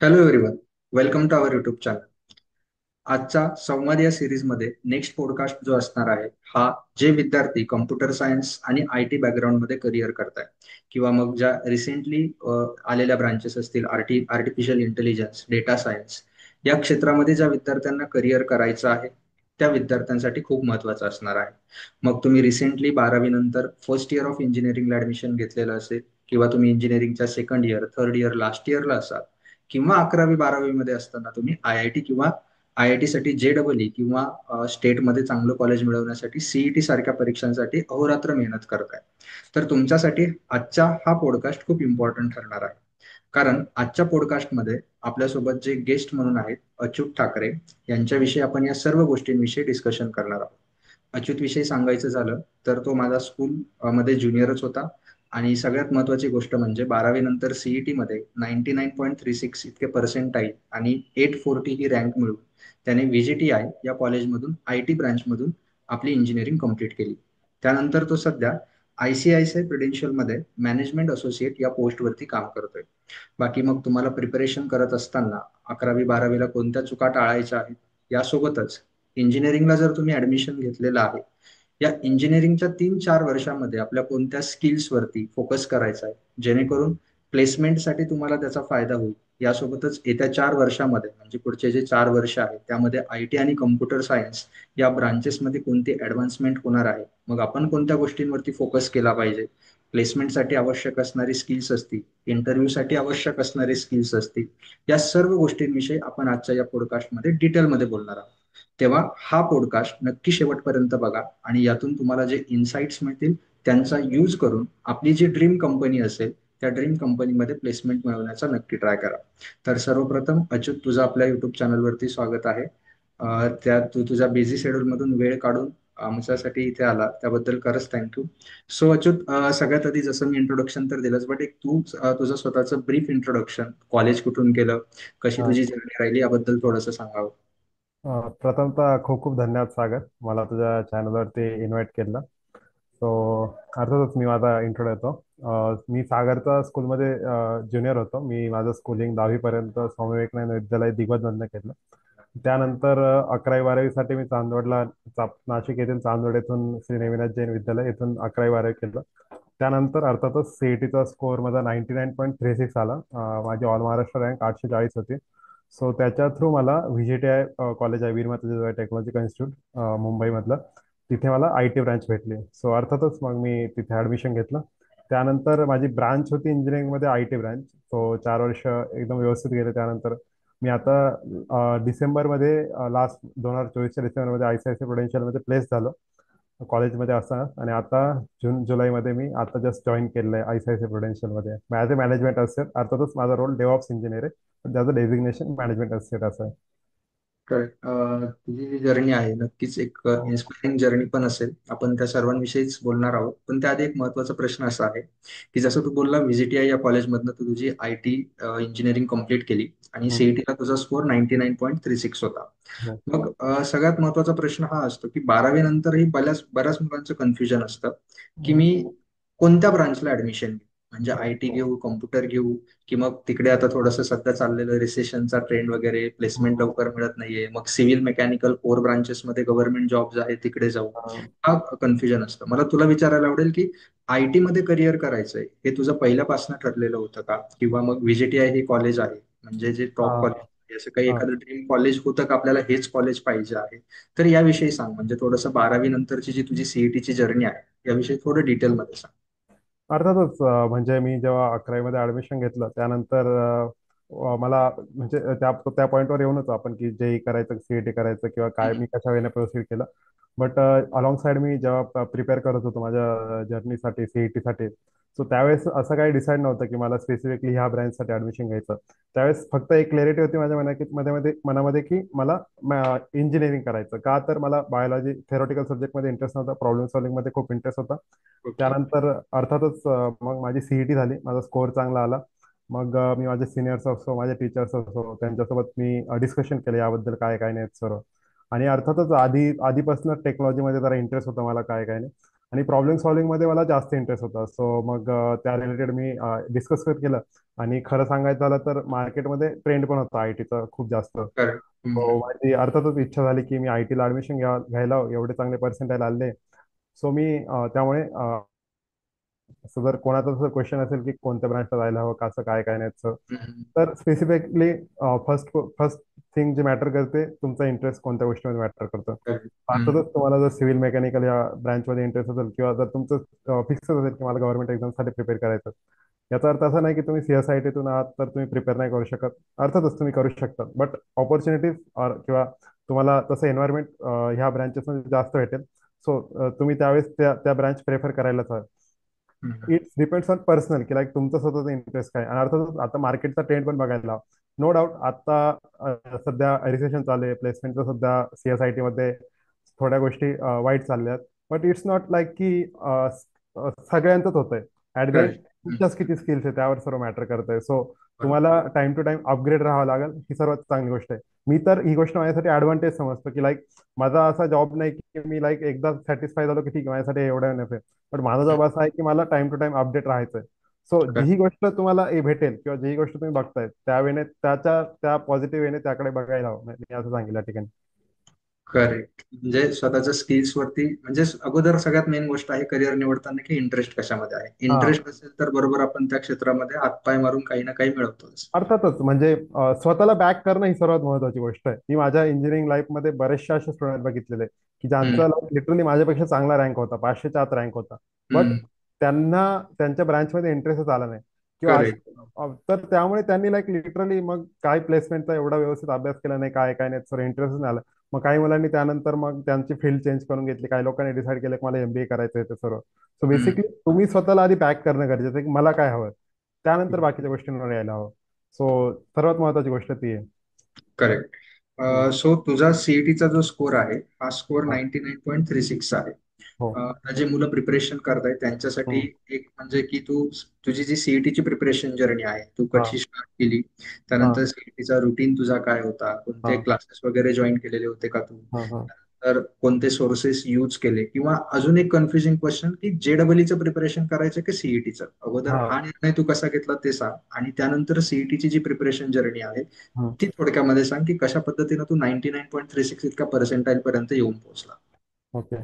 Hello everyone. Welcome to our YouTube channel. आजचा संवाद या सिरीजमध्ये नेक्स्ट पॉडकास्ट जो असणार आहे, हा जे विद्यार्थी कम्प्युटर सायन्स आणि आय टी बॅकग्राऊंडमध्ये करिअर करताय किंवा मग ज्या रिसेंटली आलेल्या ब्रांचेस असतील, आर्टिफिशियल इंटेलिजन्स, डेटा सायन्स या क्षेत्रामध्ये ज्या विद्यार्थ्यांना करिअर करायचं आहे, त्या विद्यार्थ्यांसाठी खूप महत्वाचं असणार आहे. मग तुम्ही रिसेंटली 12वी नंतर फर्स्ट इयर ऑफ इंजिनिअरिंगला ऍडमिशन घेतलेलं असेल, किंवा तुम्ही इंजिनिअरिंगच्या second year, third year, last इयरला असाल, किंवा 11वी 12वी मध्ये असताना तुम्ही आय-आय-टी किंवा आय-आय-टी साठी JEE किंवा स्टेटमध्ये चांगलं कॉलेज मिळवण्यासाठी सीईटी सारख्या परीक्षांसाठी अहोरात्र मेहनत करताय, तर तुमच्यासाठी आजचा हा पॉडकास्ट खूप इम्पॉर्टंट ठरणार आहे. कारण आजच्या पॉडकास्टमध्ये आपल्यासोबत जे गेस्ट म्हणून आहेत, अच्युत ठाकरे, यांच्याविषयी आपण या सर्व गोष्टींविषयी डिस्कशन करणार आहोत. अच्युत विषयी सांगायचं झालं तर तो माझा स्कूल मध्ये ज्युनियरच होता. आणि सगळ्यात महत्वाची गोष्ट म्हणजे 12वी नंतर सीईटी मध्ये 99.36 इतके पर्सेंटाईल आणि 840 ही रँक मिळवून त्याने व्हीजीटीआय या कॉलेजमधून आय टी ब्रांचमधून आपली इंजिनिअरिंग कंप्लीट केली. त्यानंतर तो सध्या ICICI प्रुडेन्शियल मध्ये मॅनेजमेंट असोसिएट या पोस्टवरती काम करतोय. बाकी मग तुम्हाला प्रिपरेशन करत असताना 11वी 12वीला कोणत्या चुका टाळायच्या आहेत, यासोबतच इंजिनिअरिंगला जर तुम्ही ऍडमिशन घेतलेलं आहे, या इंजिनिअरिंगच्या 3-4 वर्षामध्ये आपल्या कोणत्या स्किल्सवरती फोकस करायचा आहे, जेणेकरून प्लेसमेंटसाठी तुम्हाला त्याचा फायदा होईल. यासोबतच येत्या 4 वर्षामध्ये म्हणजे पुढचे जे 4 वर्ष आहेत, त्यामध्ये आय-टी आणि कम्प्युटर सायन्स या ब्रांचेसमध्ये कोणती ऍडव्हान्समेंट होणार आहे, मग आपण कोणत्या गोष्टींवरती फोकस केला पाहिजे, प्लेसमेंटसाठी आवश्यक असणारी स्किल्स असतील, इंटरव्ह्यूसाठी आवश्यक असणारे स्किल्स असतील, या सर्व गोष्टींविषयी आपण आजच्या या पॉडकास्टमध्ये डिटेलमध्ये बोलणार आहोत. तेव्हा हा पॉडकास्ट नक्की शेवटपर्यंत बघा आणि यातून तुम्हाला जे इन्साइट्स मिळतील त्यांचा यूज करून आपली जी ड्रीम कंपनी असेल, त्या ड्रीम कंपनीमध्ये प्लेसमेंट मिळवण्याचा नक्की ट्राय करा. तर सर्वप्रथम अच्युत, तुझं आपल्या युट्यूब चॅनलवरती स्वागत आहे. त्यात तू तुझ्या बिझी शेड्यूल मधून वेळ काढून आमच्यासाठी इथे आला, त्याबद्दल खरंच थँक्यू. सो अच्युत, सगळ्यात आधी जसं मी इंट्रोडक्शन तर दिलंच, बट एक तू तुझं स्वतःचं ब्रीफ इंट्रोडक्शन, कॉलेज कुठून केलं, कशी हा. तुझी जर्नी राहिली, याबद्दल थोडंसं सांगावं. प्रथमतः खूप खूप धन्यवाद सागर, मला तुझ्या चॅनलवरती इन्व्हाइट केलं. सो अर्थातच मी माझा इंट्रो देतो. मी सागरचा स्कूलमध्ये ज्युनियर होतो. मी माझं स्कूलिंग 10वी पर्यंत स्वामी विवेकानंद विद्यालय दिग्वजमधनं केलं. त्यानंतर 11वी 12वीसाठी मी नाशिक येथील चांदवड येथून श्री नेमिनाथ जैन विद्यालय येथून 11वी 12वी केलं. त्यानंतर अर्थातच सीईटीचा स्कोअर माझा 99.36 आला. माझी ऑल महाराष्ट्र रँक 840 होती. सो त्याच्या थ्रू मला व्हीजीटीआय कॉलेज आहे, वीरमाता जिजाऊ टेक्नॉलॉजिकल इन्स्टिट्यूट मुंबईमधलं, तिथे मला आय टी ब्रांच भेटली. सो अर्थातच मग मी तिथे ॲडमिशन घेतलं. त्यानंतर माझी ब्रांच होती इंजिनिअरिंगमध्ये आय टी ब्रांच. सो 4 वर्ष एकदम व्यवस्थित गेले. त्यानंतर मी आता डिसेंबरमध्ये, लास्ट 2024च्या डिसेंबरमध्ये आय सी आय सी प्रुडेन्शियलमध्ये प्लेस झालो कॉलेजमध्ये असताना. आणि आता जून जुलैमध्ये मी आता जस्ट जॉईन केलेलं आहे आय सी आय सी प्रुडेन्शियलमध्ये ॲज अ मॅनेजमेंट असेल. अर्थातच माझा रोल डेव्हऑप्स इंजिनियर आहे, पण त्याचं डेझिग्नेशन मॅनेजमेंट असेल असं आहे. करेक्ट. तुझी जी जर्नी आहे नक्कीच एक हो. इन्स्पायरिंग जर्नी पण असेल. आपण त्या सर्वांविषयीच बोलणार आहोत, पण त्याआधी एक महत्वाचा प्रश्न असा आहे की जसं तू बोलला व्हीजीटीआय या कॉलेजमधनं तू तुझी आय-टी इंजिनिअरिंग कंप्लीट केली आणि हम्म. सीईटीला तुझा स्कोअर 99.36 होता. हो. मग सगळ्यात महत्वाचा प्रश्न हा असतो की 12वी नंतरही बऱ्याच बऱ्याच मुलांचं कन्फ्युजन असतं की हम्म. मी कोणत्या ब्रांचला ऍडमिशन घेऊ, म्हणजे आय-टी घेऊ, कॉम्प्युटर घेऊ, की मग तिकडे आता थोडंसं सध्या चाललेलं रिसेशनचा ट्रेंड वगैरे, प्लेसमेंट हम्म. लवकर मिळत नाहीये, मग सिव्हिल मेकॅनिकल कोर ब्रांचेसमध्ये गव्हर्नमेंट जॉब्स आहेत तिकडे जाऊ, अं, हा कन्फ्युजन असतं. मला तुला विचारायला आवडेल की आय-टी मध्ये करिअर करायचंय हे तुझं पहिल्यापासून ठरलेलं होतं का, किंवा मग व्हीजीटीआय हे कॉलेज आहे म्हणजे जे टॉप अं, कॉलेज, असं काही अं, एखादं ड्रीम कॉलेज होतं का आपल्याला हेच कॉलेज पाहिजे आहे, तर याविषयी सांग. म्हणजे थोडंसं 12वी नंतरची जी तुझी सीईटीची जर्नी आहे याविषयी थोडं डिटेलमध्ये सांग. अर्थातच म्हणजे मी जेव्हा 11वी मध्ये ॲडमिशन घेतलं त्यानंतर मला म्हणजे त्या पॉईंटवर येऊनच आपण की जेई करायचं, सीईटी करायचं, किंवा काय मी कशा वेळेने प्रोसीड केलं. बट अलॉंग साईड मी जेव्हा प्रिपेअर करत होतो माझ्या जर्नीसाठी, सीईटीसाठी, सो त्यावेळेस असं काही डिसाईड नव्हतं की मला स्पेसिफिकली ह्या ब्रँचसाठी ॲडमिशन घ्यायचं. त्यावेळेस फक्त एक क्लॅरिटी होती माझ्या मनामध्ये की मला इंजिनिअरिंग करायचं. का तर मला बायोलॉजी थेरोटिकल सब्जेक्टमध्ये इंटरेस्ट नव्हता, प्रॉब्लेम सॉल्विंगमध्ये खूप इंटरेस्ट होता. ओके. त्यानंतर अर्थातच मग माझी सीईटी झाली, माझा स्कोअर चांगला आला. मग मी माझे सिनियर्स असो, माझे टीचर्स असो, त्यांच्यासोबत मी डिस्कशन केलं याबद्दल काय काय नाही सर्व. आणि अर्थातच आधीपासून टेक्नॉलॉजीमध्ये जरा इंटरेस्ट होता मला काय काय नाही. आणि प्रॉब्लेम सॉल्व्हिंग मध्ये मला जास्त इंटरेस्ट होता. सो मग त्या रिलेटेड मी डिस्कस केलं. आणि खरं सांगायचं झालं तर मार्केटमध्ये ट्रेंड पण होता आयटीचा खूप जास्त. करेक्ट. हो, माझी अर्थातच इच्छा झाली की मी आयटीला ऍडमिशन घ्यायला एवढे चांगले पर्सेंटाईल आले. सो मी त्यामुळे असं जर कोणाचा जर क्वेश्चन असेल की कोणत्या ब्रांचला जायला हवं, कसं काय काय नाही याचं, तर स्पेसिफिकली फर्स्ट फर्स्ट थिंग जे मॅटर करते तुमचा इंटरेस्ट कोणत्या गोष्टीमध्ये मॅटर करतं. करेक्ट. अर्थातच तुम्हाला जर सिव्हिल मेकॅनिकल या ब्रांचमध्ये इंटरेस्ट असेल किंवा जर तुमचं फिक्स असेल की मला गव्हर्नमेंट एक्झामसाठी प्रिपेअर करायचं, याचा अर्थ असा नाही की तुम्ही सीएसआयटीतून आहात तर तुम्ही प्रिपेअर नाही करू शकत. अर्थातच तुम्ही करू शकता, बट ऑपॉर्च्युनिटीज किंवा तुम्हाला तसं एन्व्हायरमेंट ह्या ब्रांचेसमध्ये जास्त भेटेल. सो तुम्ही त्यावेळेस त्या त्या ब्रांच प्रेफर करायलाच हवं. इट्स डिपेंड्स ऑन पर्सनल की लाईक तुमचं स्वतःचा इंटरेस्ट काय. आणि अर्थातच आता मार्केटचा ट्रेंड पण बघायला नो डाऊट. आता सध्या रिसेशन चालू आहे, प्लेसमेंटचं सध्या सीएसआयटी मध्ये थोड्या गोष्टी वाईट चालल्यात. बट इट्स नॉट लाईक की सगळ्यांचंच होतंय. At the end correct. तुमच्याच किती स्किल्स आहे त्यावर सर्व मॅटर करतंय. सो तुम्हाला टाइम टू टाइम अपग्रेड राहावं लागेल, ही सर्वात चांगली गोष्ट आहे. मी तर ही गोष्ट माझ्यासाठी ऍडव्हान्टेज समजतो की लाईक माझा असा जॉब नाही की मी लाईक एकदा सॅटिस्फाय झालो की ठीक आहे माझ्यासाठी एवढं नफे. पण माझा जॉब असा आहे की मला टाइम टू टाइम अपडेट राहायचंय. सो जी गोष्ट तुम्हाला भेटेल किंवा जी गोष्ट तुम्ही बघताय त्यावेळेने त्या पॉझिटिव्ह वेने त्याकडे बघायला हवं, मी असं सांगितलं या ठिकाणी. करेक्ट. म्हणजे स्वतःच्या स्किल्स वरती, म्हणजे अगोदर सगळ्यात मेन गोष्ट आहे करिअर निवडताना की इंटरेस्ट कशामध्ये आहे. हा, इंटरेस्ट असेल तर बरोबर आपण त्या क्षेत्रामध्ये हातपाय मारून काही ना काही मिळवतोच. अर्थातच म्हणजे स्वतःला बॅक करणं ही सर्वात महत्वाची गोष्ट आहे. मी माझ्या इंजिनिअरिंग लाईफमध्ये बरेचसे असे स्टुडंट बघितलेले की हम्म. ज्यांचा लिटरली माझ्यापेक्षा चांगला रँक होता, 500च्या आत रँक होता. बट हम्म. त्यांना त्यांच्या ब्रँचमध्ये इंटरेस्टच आला नाही किंवा करेक्ट. तर त्यामुळे त्यांनी लाईक लिटरली मग काय प्लेसमेंटचा एवढा व्यवस्थित अभ्यास केला नाही, काय काय नाही, सर इंटरेस्ट नाही आला. मग काही मुलांनी त्यानंतर मग त्यांची फील्ड चेंज करून घेतली, काही लोकांनी डिसाईड केलं की मला एमबीए करायचं आहे ते सर्व. सो हम्म. बेसिकली तुम्ही स्वतःला आधी पॅक करणं गरजेचं आहे की मला काय हवं, त्यानंतर बाकीच्या गोष्टींवर यायला हवं. सो सर्वात महत्वाची गोष्ट ती आहे. करेक्ट. हम्म. सो तुझा सीईटीचा जो स्कोर आहे हा स्कोर हा. 99.36 आहे. हो. आता जे मुलं प्रिपरेशन करतायत त्यांच्यासाठी हम्म. एक म्हणजे की तुझी जी सीईटीची प्रिपरेशन जर्नी आहे तू हा. कशी स्टार्ट केली, हा. त्यानंतर सीईटीचा रुटीन तुझा काय होता, हा. कोणते क्लासेस वगैरे जॉईन केलेले होते का तू, हा. हा. तर कोणते सोर्सेस यूज केले, किंवा अजून एक कन्फ्युजिंग क्वेश्चन की जेडब्ल्यूचं प्रिपरेशन करायचं की सीईटीचं, अगोदर हा. हा निर्णय तू कसा घेतला ते सांग, आणि त्यानंतर सीईटीची जी प्रिपरेशन जर्नी आहे हम्म. ती थोडक्यामध्ये सांग की कशा पद्धतीनं तू 99.36 इतका पर्सेंटाईल पर्यंत येऊन पोहोचला. ओके.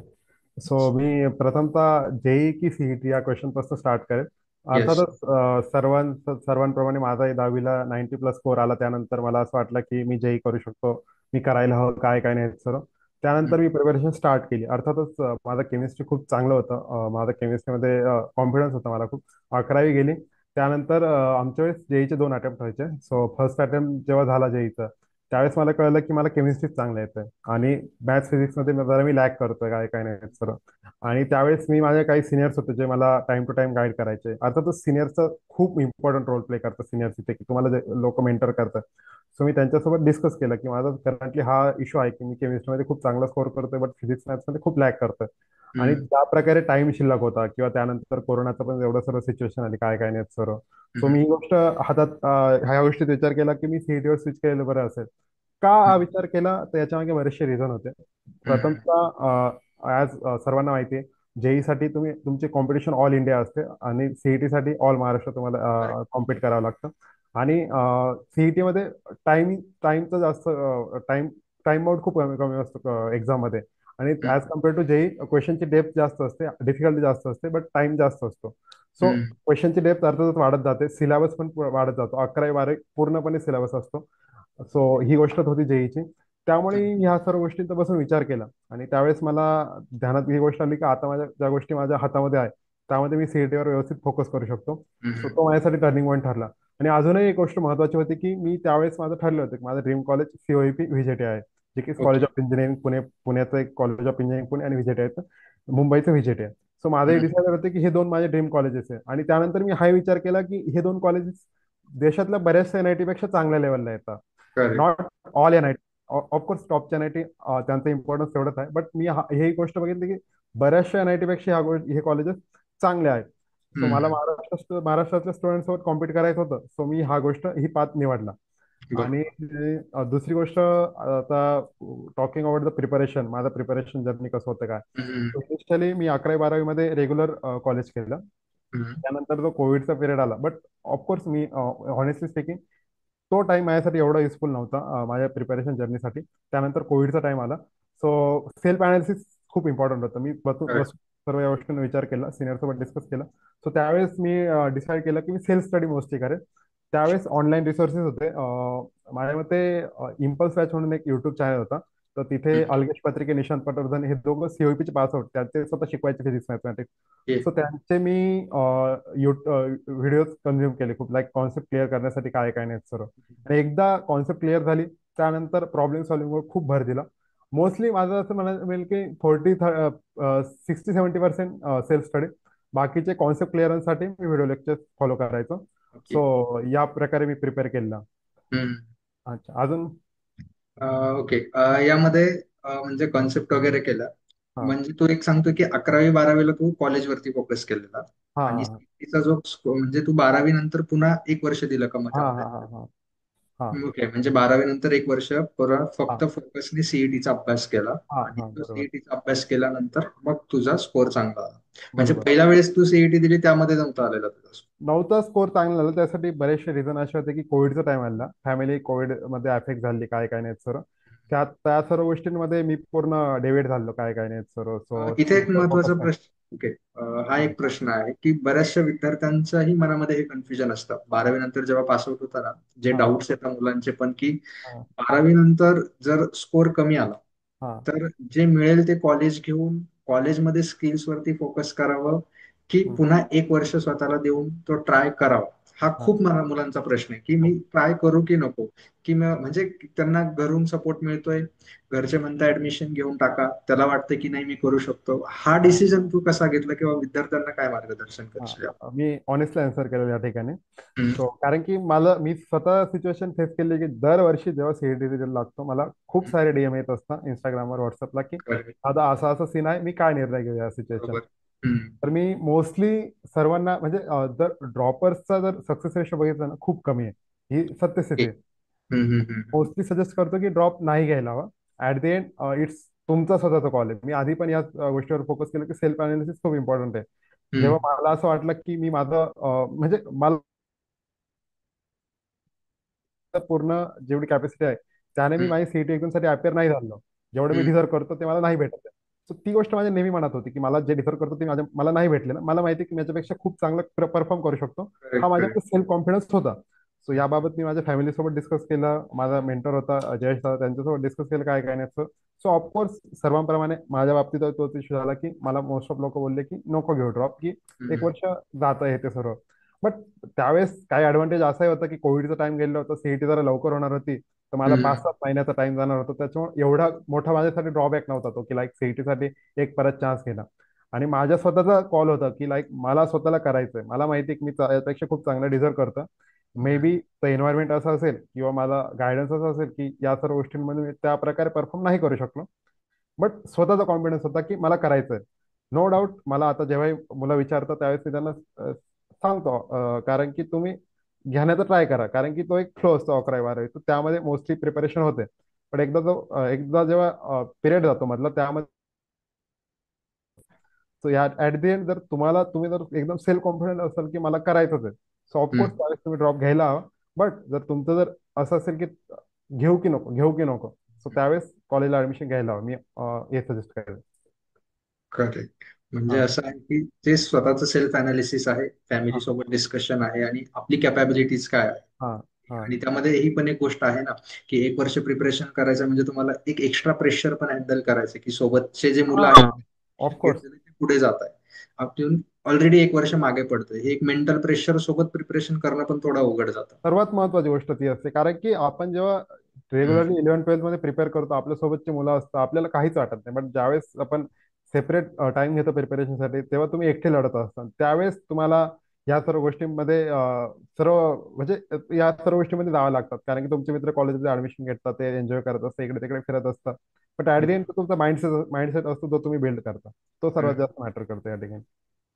सो मी प्रथमतः जेई की सीईटी या क्वेश्चन पासून स्टार्ट करेल. येस. अर्थातच सर्वांप्रमाणे माझा 10वीला 90 प्लस स्कोर आला. त्यानंतर मला असं वाटलं की मी जेई करू शकतो, मी करायला हवं काय काय नाही सर. त्यानंतर मी प्रिपरेशन स्टार्ट केली. अर्थातच माझं केमिस्ट्री खूप चांगलं होतं. माझं केमिस्ट्रीमध्ये कॉन्फिडन्स होता मला खूप. 11वी गेली. त्यानंतर आमच्या वेळेस जेईचे 2 अटेम्प्ट व्हायचे. सो फर्स्ट अटेम्प्ट जेव्हा झाला जेईचा, त्यावेळेस मला कळलं की मला केमिस्ट्रीच चांगलं येतं आणि मॅथ्स फिजिक्समध्ये जरा मी लॅक करतोय काय काय नाही सर. आणि त्यावेळेस मी माझे काही सिनियर्स होते जे मला टाइम टू टाइम गाईड करायचे. अर्थातच सिनियरचा खूप इम्पॉर्टंट रोल प्ले करतं सिनियर्स इथे की तुम्हाला जे लोक मेंटर करतात. सो मी त्यांच्यासोबत डिस्कस केलं की माझा करंटली हा इश्यू आहे की मी केमिस्ट्रीमध्ये खूप चांगला स्कोर करतोय बट फिजिक्स मॅथ्समध्ये खूप लॅक करतोय. आणि ज्या प्रकारे टाइम शिल्लक होता किंवा त्यानंतर कोरोनाचं पण एवढं सर्व सिच्युएशन आली काय काय नाही सर्व. सो मी ही गोष्ट हातात ह्या गोष्टीत विचार केला की मी सीईटीवर स्विच केलेलं बरं असेल. का हा विचार केला तर याच्या मागे बरेचसे रिझन होते. प्रथमतः ॲज सर्वांना माहिती आहे, जेई साठी तुमची कॉम्पिटिशन ऑल इंडिया असते आणि सीईटी साठी ऑल महाराष्ट्र तुम्हाला कॉम्पिट करावं लागतं. आणि सीईटी मध्ये टाइमचं जास्त टाइम आउट खूप कमी कमी असतो एक्झाममध्ये. आणि ऍज कम्पेअर टू जेई क्वेश्चनची डेप्थ जास्त असते, डिफिकल्टी जास्त असते, बट टाइम जास्त असतो. सो क्वेश्चनची डेप्थ अर्थातच वाढत जाते, सिलेबस पण वाढत जातो. 11वी 12वी पूर्णपणे सिलेबस असतो. सो ही गोष्ट होती जेईची. त्यामुळे ह्या सर्व गोष्टींचा बसून विचार केला. आणि त्यावेळेस मला ध्यानात ही गोष्ट आली की आता ज्या गोष्टी माझ्या हातामध्ये आहे त्यामध्ये मी सीईटीवर व्यवस्थित फोकस करू शकतो. सो तो माझ्यासाठी टर्निंग पॉईंट ठरला. आणि अजूनही एक गोष्ट महत्वाची होती की मी त्यावेळेस माझं ठरलं होतं की माझं ड्रीम कॉलेज सीओईपी व्हीजेटी आहे, जे की कॉलेज ओके. ऑफ इंजिनिअरिंग पुण्याचं एक कॉलेज ऑफ इंजिनिअरिंग पुणे आणि व्हीजेटी आहे मुंबईचं व्हीजेटी आहे. सो माझं डिसाईड होतं की हे दोन माझे ड्रीम कॉलेजेस आहे. आणि त्यानंतर मी हा विचार केला की हे दोन कॉलेजेस देशातल्या बऱ्याचशा एनआयटी पेक्षा चांगल्या लेवलला येतात. Correct. Not all NIT, of course टॉपच्या एनआयटी त्यांचं इम्पॉर्टन्स तेवढंच आहे. बट मी ही गोष्ट बघितली की बऱ्याचशा एनआयटी पेक्षा हे कॉलेजेस चांगले आहेत. सो मला महाराष्ट्रातल्या स्टुडंट सोबत कॉम्पिट करायचं होतं. सो मी ही पाथ निवडला. आणि बरोबर. दुसरी गोष्ट आता टॉकिंग अबाउट द प्रिपरेशन, माझं प्रिपरेशन जर्नी कसं होतं काय. हम्म, इनिशियली मी 11वी 12वी मध्ये रेग्युलर कॉलेज केलं. हम्म, त्यानंतर जो कोविडचा पिरियड आला, but of course me honestly speaking तो टाइम माझ्यासाठी एवढा युजफुल नव्हता माझ्या प्रिपरेशन जर्नीसाठी. त्यानंतर कोविडचा टाइम आला. सो सेल्फ अनालिसिस खूप इम्पॉर्टंट होतं. मी correct. बसून सर्व या गोष्टींचा विचार केला, सिनियरसोबत डिस्कस केला. सो त्यावेळेस मी डिसाईड केलं की मी सेल्फ स्टडी मोस्टली करेन. त्यावेळेस ऑनलाईन रिसोर्सेस होते. माझ्या मते इम्पल्स बॅच म्हणून एक युट्यूब चॅनल होता. तर तिथे हम्म, अलगेश पत्रिके, निशांत पटवर्धन हे दोघं सीओपीचे पास आउट, त्याचे स्वतः शिकवायचे फिजिक्स मॅथमॅटिक्स. ये, सो त्यांचे मी व्हिडिओज कन्झ्युम केले खूप, लाईक कॉन्सेप्ट क्लिअर करण्यासाठी काय काय नाही सर्व. आणि एकदा कॉन्सेप्ट क्लिअर झाली, त्यानंतर प्रॉब्लेम सॉल्व्हिंगवर खूप भर दिला. मोस्टली माझं असं म्हणायला मिळेल की 60-70% सेल्फ स्टडी. बाकीचे कॉन्सेप्ट क्लिअरन्ससाठी मी व्हिडिओ लेक्चर फॉलो करायचो. ओके. सो या प्रकारे मी प्रिपेअर केलं. हम्म. अच्छा, अजून. ओके. यामध्ये म्हणजे कॉन्सेप्ट वगैरे केला. हां म्हणजे तू एक सांगतो की 11वी 12वीला तू कॉलेजवरती फोकस केलेला हां आणि हां सीईटीचा जो म्हणजे तू 12वी नंतर पुन्हा एक वर्ष दिलं का मग हां त्यामध्ये? हां हां हां हां ओके, म्हणजे 12वी नंतर एक वर्ष पुरा हां फक्त फोकसने सीईटीचा अभ्यास केला हां आणि हां तो बरोबर. सीईटीचा अभ्यास केल्यानंतर मग तुझा स्कोर चांगला आला. म्हणजे बरोबर. पहिल्या वेळेस तू सीईटी दिली त्यामध्ये नव्हता आलेला तुझा score. नऊचा स्कोर चांगला झाला, त्यासाठी बरेचसे रिझन असे होते की कोविडचा टाइम आला, फॅमिली कोविड मध्ये अफेक्ट झाली, काय काय नाही सर. त्या सर्व गोष्टींमध्ये मी पूर्ण डेव्हिड झालो, काय काय नाही सर. सो इथे एक त्याच्यावर फोकस महत्वाचा नाही. प्रश्न. ओके. हा एक प्रश्न आहे की बऱ्याचशा विद्यार्थ्यांच्याही मनामध्ये हे कन्फ्युजन असतं 12वी नंतर जेव्हा पासआउट होता ना, जे हां डाऊट्स येतात मुलांचे पण की हां 12वी नंतर जर स्कोर कमी आला हां तर जे मिळेल ते कॉलेज घेऊन कॉलेजमध्ये स्किल्स वरती फोकस करावं की हं, पुन्हा एक वर्ष स्वतःला देऊन तो ट्राय करावा. हा हां खूप मुलांचा प्रश्न आहे की मी खूप. ट्राय करू की नको. की म्हणजे त्यांना घरून सपोर्ट मिळतोय, घरचे म्हणता ऍडमिशन घेऊन टाका, त्याला वाटतं की नाही मी करू शकतो. हा हां डिसिजन तू कसा घेतला किंवा विद्यार्थ्यांना काय मार्गदर्शन करशील? मी ऑनेस्टली आन्सर केलं या ठिकाणी. हम्म, सो कारण की मी स्वतः सिच्युएशन फेस केली की दरवर्षी जेव्हा सीईटी रिझल्ट लागतो, मला खूप हम्म, सारे डीएम येत असतात इंस्टाग्रामवर, व्हॉट्सअपला, की correct. आता असा असा सीन आहे, मी काय निर्णय घेऊ या सिच्युएशन. बरोबर. हम्म, तर मी मोस्टली सर्वांना म्हणजे जर ड्रॉपर्सचा जर सक्सेस रेशो बघितला ना, खूप कमी आहे. ही सत्यस्थिती एक. आहे. हम्म, हम्म, हम्म, मोस्टली सजेस्ट करतो की ड्रॉप नाही घ्यायला हवा. ऍट द एंड इट्स तुमचा स्वतःचा कॉल आहे. मी आधी पण या गोष्टीवर फोकस केलं की सेल्फ अनालिसिस खूप इम्पॉर्टंट आहे. जेव्हा हम्म, मला असं वाटलं की मी माझं म्हणजे मला पूर्ण जेवढी कॅपॅसिटी आहे त्याने मी हम्म, माझी सीईटी एक्झामसाठी अपेअर नाही झालो, जेवढं मी हम्म. डिझर्व करतो ते मला नाही भेटत आहे. सो ती गोष्ट माझ्या नेहमी मनात होती की मला जे डिझर्व करतो ते मला नाही भेटले ना, मला माहिती आहे की मी याच्यापेक्षा खूप चांगलं परफॉर्म करू शकतो. हा करेक्ट, करेक्ट. माझ्याकडे सेल्फ कॉन्फिडन्स होता. सो याबाबत मी माझ्या फॅमिलीसोबत डिस्कस केलं, माझा मेंटर होता जयेश दादा, त्यांच्यासोबत डिस्कस केलं काय काय नाही. सो ऑफकोर्स सर्वांप्रमाणे माझ्या बाबतीत तोच इश्यू झाला की मला मोस्ट ऑफ लोक बोलले की नको घेऊ ड्रॉप, की एक हम्म, वर्ष जात आहे ते सर्व. बट त्यावेळेस काही ऍडव्हान्टेज असाही होता की कोविडचा टाइम गेला होता, सीईटी जरा लवकर होणार होती, तर मला हम्म, 5-7 महिन्याचा टाइम जाणार होता. त्याच्यामुळे एवढा मोठा माझ्यासाठी ड्रॉबॅक नव्हता तो, की लाईक सीईटी साठी एक परत चान्स घेणं. आणि माझ्या स्वतःचा कॉल होता की लाईक मला स्वतःला करायचंय, मला माहिती आहे की मी यापेक्षा खूप चांगलं डिझर्व करतो. मे हम्म. बी द एन्व्हायरमेंट असं असेल किंवा मला गायडन्स असं असेल की या सर्व गोष्टींमध्ये मी त्या प्रकारे परफॉर्म नाही करू शकलो. बट स्वतःचा कॉन्फिडन्स होता की मला करायचंय. नो डाऊट मला आता जेव्हाही मुलं विचारतात त्यावेळेस मी त्यांना सांगतो कारण की तुम्ही घेण्याचा ट्राय करा, कारण की तो एक फ्लो असतो 11वी 12वी, तर त्यामध्ये मोस्टली प्रिपरेशन होते. पण एकदा जेव्हा पिरियड जातो मधला त्यामध्ये, सो या ऍट द एंड जर तुम्ही जर एकदम सेल्फ कॉन्फिडंट असाल की मला करायचंच आहे, सो ऑफकोर्स हम्म. त्यावेळेस तुम्ही ड्रॉप घ्यायला हवा. बट जर तुमचं जर असं असेल की घेऊ की नको, सो त्यावेळेस कॉलेजला ऍडमिशन घ्यायला हवं, मी हे सजेस्ट करेन. करेक्ट. म्हणजे हां असं आहे की ते स्वतःचं सेल्फ अनालिसिस आहे, फॅमिली हां सोबत डिस्कशन आहे आणि आपली कॅपॅबिलिटीज काय आहे. हां हां आणि त्यामध्ये ही पण एक गोष्ट आहे ना की एक वर्ष प्रिपरेशन करायचं म्हणजे तुम्हाला एक एक्स्ट्रा प्रेशर पण हँडल करायचं की सोबतचे जे मुलं आहेत हां ऑफकोर्स. ते पुढे जात आहे, आपण ऑलरेडी एक वर्ष मागे पडतोय, हे एक मेंटल प्रेशर सोबत प्रिपरेशन करणं पण थोडं अवघड जातं. सर्वात महत्वाची गोष्ट ती असते, कारण की आपण जेव्हा हम्म, रेग्युलरली 11-12 मध्ये प्रिपेअर करतो, आपल्यासोबतची मुलं असतात, आपल्याला काहीच वाटत नाही. बट ज्यावेळेस आपण सेपरेट टाइम घेतो प्रिपरेशनसाठी, तेव्हा तुम्ही एकटे लढत असता, त्यावेळेस तुम्हाला या सर्व गोष्टींमध्ये सर्व म्हणजे या सर्व गोष्टींमध्ये जावं लागतात, कारण की तुमचे मित्र कॉलेजमध्ये ऍडमिशन घेतात, ते एन्जॉय करत असतात, इकडे तिकडे फिरत असतात. बट ऍट द एंड तुमचा माइंडसेट असतो जो तुम्ही बिल्ड करता, तो सर्वात हम्म. जास्त मॅटर करतो या ठिकाणी.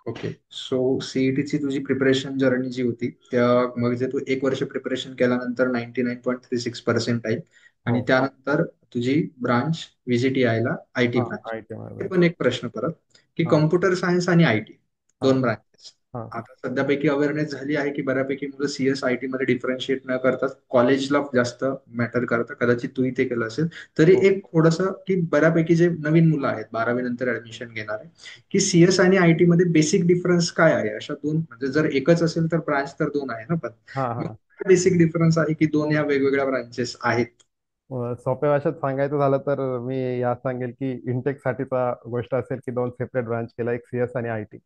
ओके. सो सीईटीची तुझी प्रिपरेशन जर्नी जी होती त्या मग जे तू एक वर्ष प्रिपरेशन केल्यानंतर 99.36% आहे हो. आणि त्यानंतर तुझी ब्रांच VGTI ला आयटी हा, ब्रांच. आय टी मध्ये. हे पण एक प्रश्न परत की हा. कम्प्युटर सायन्स आणि आयटी हा. दोन ब्रांचेस. हा. आता सध्यापैकी अवेअरनेस झाली आहे की बऱ्यापैकी मुलं CS आयटी मध्ये डिफरन्शिएट न करता कॉलेजला जास्त मॅटर करतं. कदाचित तूही ते केलं असेल. तरी हो. एक थोडस की बऱ्यापैकी जे नवीन मुलं आहेत 12वी नंतर ऍडमिशन घेणार आहे की CS आणि आयटी मध्ये बेसिक डिफरन्स काय आहे अशा दोन म्हणजे जर एकच असेल तर ब्रांच तर दोन आहे ना पण हा. मग हा. बेसिक डिफरन्स आहे की दोन या वेगवेगळ्या ब्रांचेस आहेत. सोप्या भाषेत सांगायचं झालं तर मी या सांगेल की इंटेक साठीचा गोष्ट असेल की दोन सेपरेट ब्रांच केला, एक CS आणि आय टी.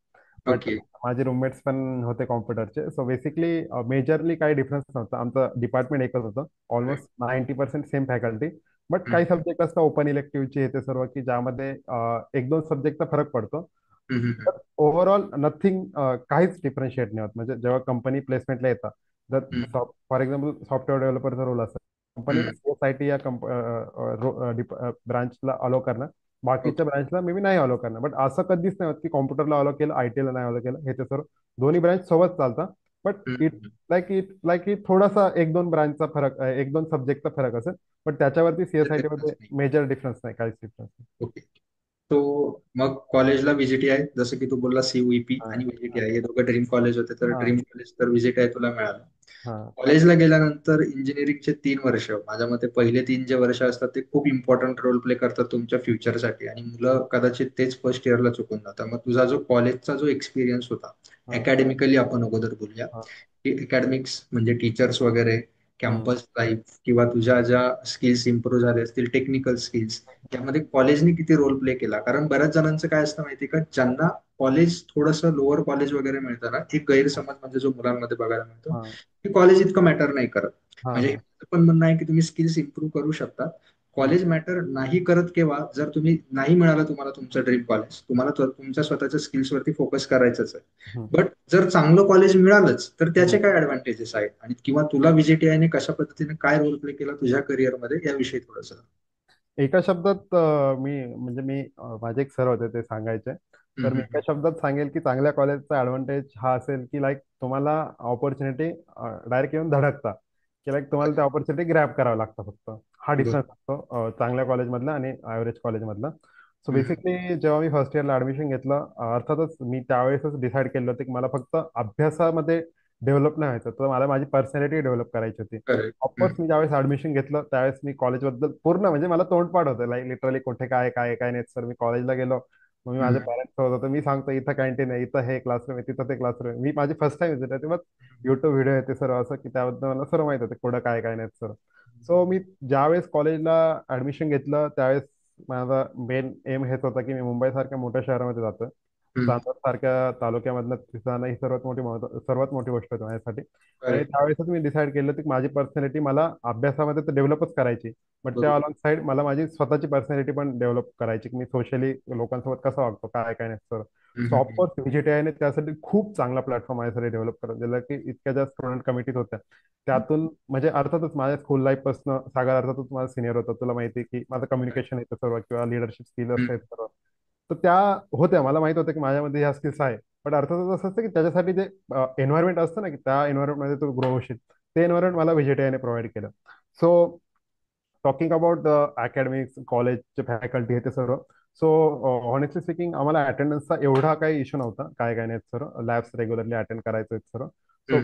But okay. माझे रूममेट्स पण होते कॉम्प्युटरचे, सो बेसिकली मेजरली काही डिफरन्स नव्हता. आमचं डिपार्टमेंट एकच होतं. Almost 90% same faculty. बट काही सब्जेक्ट असतं ओपन इलेक्टिव्हचे हे ते सर्व की ज्यामध्ये एक दोन सब्जेक्टचा फरक पडतो. ओव्हरऑल नथिंग, काहीच डिफरन्शिएट नाही होत. म्हणजे जेव्हा कंपनी प्लेसमेंटला येतात, जर फॉर एक्झाम्पल सॉफ्टवेअर डेव्हलपरचा रोल असेल, कंपनी CSIT या ब्रांचला अलो करणार, बाकीच्या ओके. ब्रांचला मे बी नाही अलो करणार. बट असं कधीच नाही होत की कॉम्प्युटरला अलो केलं, आयटीला नाही अलो केलं. हे ते सर्व दोन्ही ब्रांच सोबत चालतात. बट इट थोडासा एक दोन ब्रांचचा फरक, एक दोन सब्जेक्टचा फरक असेल. बट त्याच्यावरती CSIT मध्ये डिफरन्स नाही. मेजर डिफरन्स नाही, काहीच डिफरन्स नाही. ओके. तो मग कॉलेजला VGTI जसं की तू बोलला CUEP हा. आणि VGTI हे दोघं ड्रीम कॉलेज होते तर हा. ड्रीम कॉलेज तर VGTI तुला मिळालं. हा. कॉलेजला गेल्यानंतर इंजिनिअरिंगचे 3 वर्ष माझ्या मते पहिले 3 जे वर्ष असतात ते खूप इम्पॉर्टंट रोल प्ले करतात तुमच्या फ्युचरसाठी आणि मुलं कदाचित तेच फर्स्ट इयरला चुकून जातात. मग तुझा जो कॉलेजचा जो एक्सपिरियन्स होता हा. अकॅडमिकली आपण अगोदर बोलूया हा. की अकॅडमिक्स म्हणजे टीचर्स वगैरे हम्म. कॅम्पस लाईफ किंवा तुझ्या ज्या स्किल्स इम्प्रूव्ह झाले असतील टेक्निकल स्किल्स यामध्ये कॉलेजने किती रोल प्ले केला कारण बऱ्याच जणांचं काय असतं माहिती का ज्यांना कॉलेज थोडंसं लोअर कॉलेज वगैरे मिळतं ना एक गैरसमज म्हणजे जो मुलांमध्ये बघायला मिळतो हा. की कॉलेज इतकं मॅटर नाही करत. हा. म्हणजे हा. असं पण म्हणणं आहे की तुम्ही स्किल्स इम्प्रूव्ह करू शकता. हम्म. कॉलेज मॅटर नाही करत केव्हा जर तुम्ही नाही मिळालं तुम्हाला तुमचं ड्रीम कॉलेज तुम्हाला तुमच्या स्वतःच्या स्किल्स वरती फोकस करायचंच आहे. हम्म. बट जर चांगलं कॉलेज मिळालंच तर त्याचे हम्म. काय ऍडव्हान्टेजेस आहेत आणि किंवा तुला VGTI ने कशा पद्धतीने काय रोल प्ले केला तुझ्या करिअरमध्ये याविषयी थोडंसं. एका शब्दात मी माझे एक सर होते ते सांगायचे. तर मी एका शब्दात सांगेल की चांगल्या कॉलेजचा ऍडव्हान्टेज हा असेल की लाईक तुम्हाला ऑपॉर्च्युनिटी डायरेक्ट येऊन धडकता, की लाईक तुम्हाला त्या ऑपॉर्च्युनिटी ग्रॅब करावं लागतं फक्त. हा डिफरन्स बरोबर. असतो चांगल्या कॉलेजमधला आणि ॲव्हरेज कॉलेजमधला. सो बेसिकली जेव्हा मी फर्स्ट इयरला ऍडमिशन घेतलं, अर्थातच मी त्यावेळेसच डिसाईड केलं होतं की मला फक्त अभ्यासामध्ये डेव्हलप नाही व्हायचं, तर मला माझी पर्सनॅलिटी डेव्हलप करायची होती. Of course correct. मी ज्यावेळेस ऍडमिशन घेतलं त्यावेळेस मी कॉलेजबद्दल पूर्ण म्हणजे मला तोंडपाठ होतं, लाईक लिटरली कुठे काय काय काय नाही. सर मी कॉलेजला गेलो, मग मी माझ्या पॅरेंट्स सोबत होतो, मी सांगतो इथं कॅन्टीन आहे, इथं हे क्लासरूम आहे, तिथं ते क्लासरूम आहे. मी माझी फर्स्ट टाइम विजिट आहे, मग युट्यूब व्हिडिओ येते सर असं की त्याबद्दल मला सर्व माहित होते कुठं काय काय नाही सर. सो मी ज्यावेळेस कॉलेजला ऍडमिशन घेतलं त्यावेळेस माझा मेन एम हेच होता की मी मुंबईसारख्या मोठ्या शहरामध्ये जातोय. चांदवड सारख्या तालुक्यामधनं तिथं ही सर्वात मोठी गोष्ट होती माझ्यासाठी. आणि करेक्ट. त्यावेळेसच मी डिसाईड केलं की माझी पर्सनॅलिटी मला अभ्यासामध्ये तर डेव्हलपच करायची, बट त्या बरोबर. अलॉंग साईड मला माझी स्वतःची पर्सनॅलिटी पण डेव्हलप करायची, की मी सोशली लोकांसोबत कसं वागतो काय काय नाही सर. सो ऑफकोर्स व्हीजीटीआयने त्यासाठी खूप चांगला प्लॅटफॉर्म माझ्यासाठी डेव्हलप करून दिला, की इतक्या ज्या स्टुडंट कमिटीज होत्या त्यातून म्हणजे अर्थातच माझ्या स्कूल लाईफ पासून सागर अर्थातच माझा सिनियर होता, तुला माहिती आहे की माझं कम्युनिकेशन येतं सर्व किंवा लिडरशिप स्किल असते सर्व. तर त्या होत्या, मला माहित होतं की माझ्यामध्ये ह्या स्किल्स आहे. पण अर्थातच असं असतं की त्याच्यासाठी जे एन्व्हायरमेंट असतं ना की त्या एन्व्हायरमेंटमध्ये तू ग्रो होशील, ते एन्व्हायरमेंट मला व्हीजीटीआयने प्रोव्हाइड केलं. सो टॉकिंग अबाउट अकॅडमिक्स कॉलेजचे फॅकल्टी हे ते सर्व. सो ऑनेस्टली स्पीकिंग आम्हाला अटेंडन्सचा एवढा काही इश्यू नव्हता, काय काय नाही सर. लॅब्स रेग्युलरली अटेंड करायचं सर. सो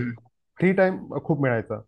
फ्री टाइम खूप मिळायचा.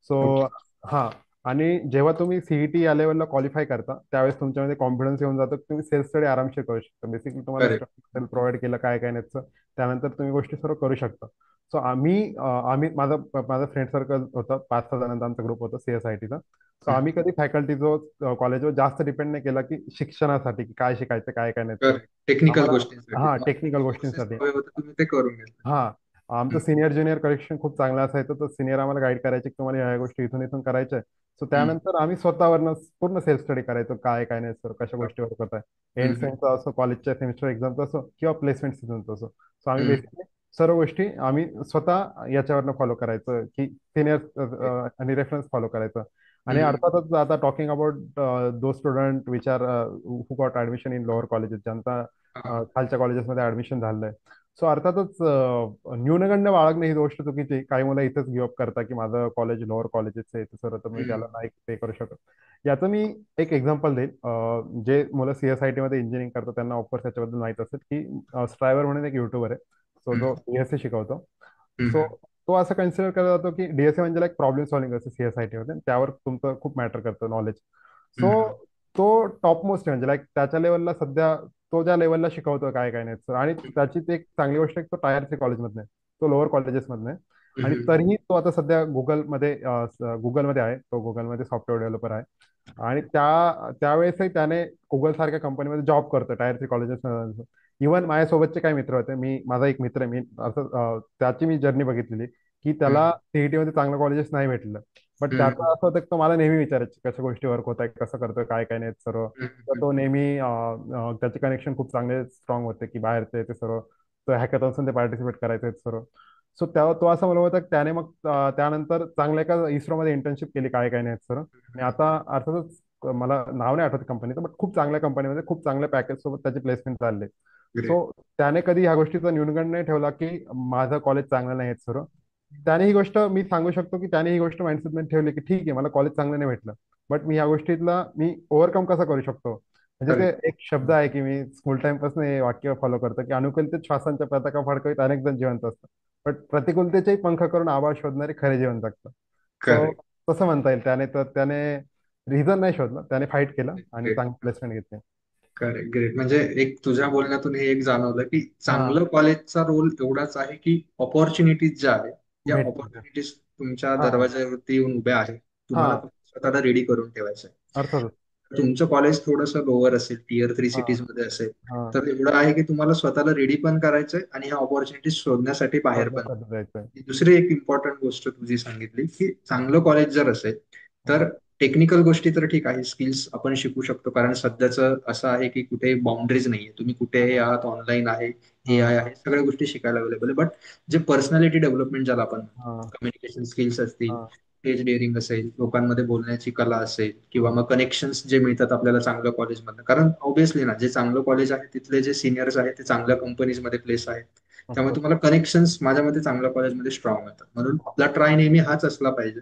So okay. हां. आणि जेव्हा तुम्ही सीईटी या लेवलला क्वालिफाय करता त्यावेळेस तुमच्यामध्ये कॉन्फिडन्स येऊन जातो की तुम्ही सेल्फ स्टडी आरामशीर करू शकता. बेसिकली तुम्हाला करेक्ट. स्ट्रक्चर प्रोव्हाइड केलं काय काय नाही त्यानंतर तुम्ही गोष्टी सर्व करू शकता. सो आम्ही माझा माझा फ्रेंड सर्कल होता, 5-6 जणांचा आमचा ग्रुप होता सीएसआयटीचा. सो आम्ही कधी फॅकल्टीजवर कॉलेजवर जास्त डिपेंड नाही केला की शिक्षणासाठी की काय शिकायचं काय काय नाही सर. करेक्ट. टेक्निकल आम्हाला गोष्टींसाठी हां, तुम्हाला टेक्निकल कोर्सेस गोष्टींसाठी. हवे होते तुम्ही ते करून घेतले. हां. आमचं सिनियर ज्युनियर कलेक्शन खूप चांगलं असायचं, तर सिनियर आम्हाला गाईड करायचे की तुम्हाला या गोष्टी इथून इथून करायच्या आहे. सो त्यानंतर आम्ही स्वतःवरनं पूर्ण सेल्फ स्टडी करायचो, काय काय नाही सर, कशा गोष्टी वर्क होत आहे. एंड सेमचा असो, कॉलेजच्या सेमिस्टर एक्झामचा असो किंवा प्लेसमेंट सीझनचा असो. सो आम्ही बेसिकली सर्व गोष्टी आम्ही स्वतः याच्यावरनं फॉलो करायचं की सिनियर आणि रेफरन्स फॉलो करायचं. आणि अर्थातच आता talking about those student which are who got admission in lower colleges, ज्यांचा खालच्या कॉलेजेसमध्ये ऍडमिशन झालंय. सो अर्थातच न्यूनगंड बाळगणे ही गोष्ट चुकीची आहे. काही मुलं इथंच गिव्हअप करतात की माझं कॉलेज लोअर कॉलेजेस आहे तर तर मी त्याला हम्म, नाही पे करू शकत. याचं मी एक एक्झाम्पल देईन. जे मुलं CSIT मध्ये इंजिनिअरिंग करतात त्यांना ऑफकोर्स त्याच्याबद्दल माहित असेल की स्ट्रायवर म्हणून एक युट्यूबर आहे. सो जो हम्म, DSA शिकवतो. सो हम्म, तो असं कन्सिडर केला जातो की DSA म्हणजे एक प्रॉब्लेम सॉल्व्हिंग असतं CSIT मध्ये, त्यावर तुमचं खूप मॅटर करतं नॉलेज. सो हम्म, तो टॉप मोस्ट आहे, म्हणजे लाईक त्याच्या लेवलला सध्या तो ज्या लेवलला शिकवतो काय काय नाही सर. आणि त्याची ती एक चांगली गोष्ट आहे की तो टायर सी कॉलेजमधनं आहे, तो लोअर कॉलेजेसमधनं आहे. आणि हम्म, तरीही तो आता सध्या गुगलमध्ये आहे, तो गुगलमध्ये सॉफ्टवेअर डेव्हलपर आहे. आणि त्यावेळेसही त्याने गुगल सारख्या कंपनीमध्ये जॉब करतो टायर सी कॉलेजेस. इव्हन माझ्यासोबतचे काही मित्र होते, माझा एक मित्र आहे, मी असं त्याची मी जर्नी बघितलेली की त्याला हम्म, CET मध्ये चांगलं कॉलेजेस नाही भेटलं. बट त्याचं हम्म, असं होतं की तो मला नेहमी विचारायचे कशा गोष्टी वर्क होत आहे, कसं करतोय, काय काय नाही सर्व. तर हम्म, तो नेहमी त्याचे कनेक्शन खूप चांगले स्ट्रॉंग होते की बाहेरचे ते सर्व, तो हॅकॅथॉन्स ते पार्टिसिपेट करायचे सर्व. सो तो असं म्हणत होता की त्याने मग त्यानंतर चांगल्या एका इस्रोमध्ये इंटर्नशिप केली काय काय नाही सर्व. आणि आता अर्थातच मला नाव नाही आठवत कंपनीचं, बट खूप चांगल्या कंपनीमध्ये खूप चांगल्या पॅकेज सोबत त्याची प्लेसमेंट चालले. ग्रेट. सो त्याने कधी ह्या गोष्टीचा न्यूनगंड नाही ठेवला की माझं कॉलेज चांगलं नाही सर्व. त्याने ही गोष्ट मी सांगू शकतो की त्याने ही गोष्ट माइंडसेटमध्ये ठेवली की ठीक आहे मला कॉलेज चांगलं नाही भेटलं, बट मी ह्या गोष्टीतला मी ओव्हरकम कसा करू शकतो. म्हणजे ते करेक्ट. एक शब्द आहे की मी स्कूल टाइम पासून हे वाक्य फॉलो करतो की अनुकूलतेत श्वासांच्या पताका फडकवीत अनेक जण जिवंत असतात, बट प्रतिकूलतेचे पंख करून आभाळ शोधणारे खरे जीवन जगतात. So correct. तसं म्हणता येईल. त्याने रिझन नाही शोधलं, त्याने फाईट केलं आणि ग्रेट. चांगली प्लेसमेंट घेतली. करेक्ट. ग्रेट. म्हणजे एक तुझ्या बोलण्यातून हे एक जाणवलं की हा, चांगलं कॉलेजचा रोल एवढाच आहे की ऑपॉर्च्युनिटीज ज्या आहेत या भेटते. ऑपॉर्च्युनिटीज तुमच्या हा दरवाज्यावरती येऊन उभ्या आहेत. हा, तुम्हाला फक्त स्वतःला रेडी करून ठेवायचं आहे. अर्थातच. तुमचं कॉलेज थोडंसं लोअर असेल, टियर 3 हा सिटीज मध्ये असेल, हा, तर एवढं आहे की तुम्हाला स्वतःला रेडी पण करायचंय आणि ह्या ऑपॉर्च्युनिटीज शोधण्यासाठी बाहेर पण. शोधण्यासाठी जायचंय. दुसरी एक इम्पॉर्टंट गोष्ट तुझी सांगितली की चांगलं कॉलेज जर असेल तर हा टेक्निकल गोष्टी तर ठीक आहे, स्किल्स आपण शिकू शकतो कारण सध्याचं असं आहे की कुठे बाउंड्रीज नाहीये, तुम्ही कुठेही हा आहात, ऑनलाईन आहे, हा AI आहे, सगळ्या गोष्टी शिकायला अवेलेबल आहे. बट जे पर्सनॅलिटी डेव्हलपमेंट ज्याला आपण म्हणतो, हा कम्युनिकेशन स्किल्स असतील, हा स्टेज डेअरिंग असेल, लोकांमध्ये बोलण्याची कला असेल, किंवा मग कनेक्शन्स जे मिळतात आपल्याला चांगल्या कॉलेजमधनं, कारण ऑब्व्हियसली ना जे चांगलं कॉलेज आहे तिथले जे सिनियर्स आहेत ते चांगल्या कंपनीजमध्ये प्लेस आहेत, त्यामुळे ऑफकोर्स. तुम्हाला कनेक्शन्स माझ्या मते चांगल्या कॉलेजमध्ये स्ट्रॉंग होतात. म्हणून आपला ट्राय नेहमी हाच असला पाहिजे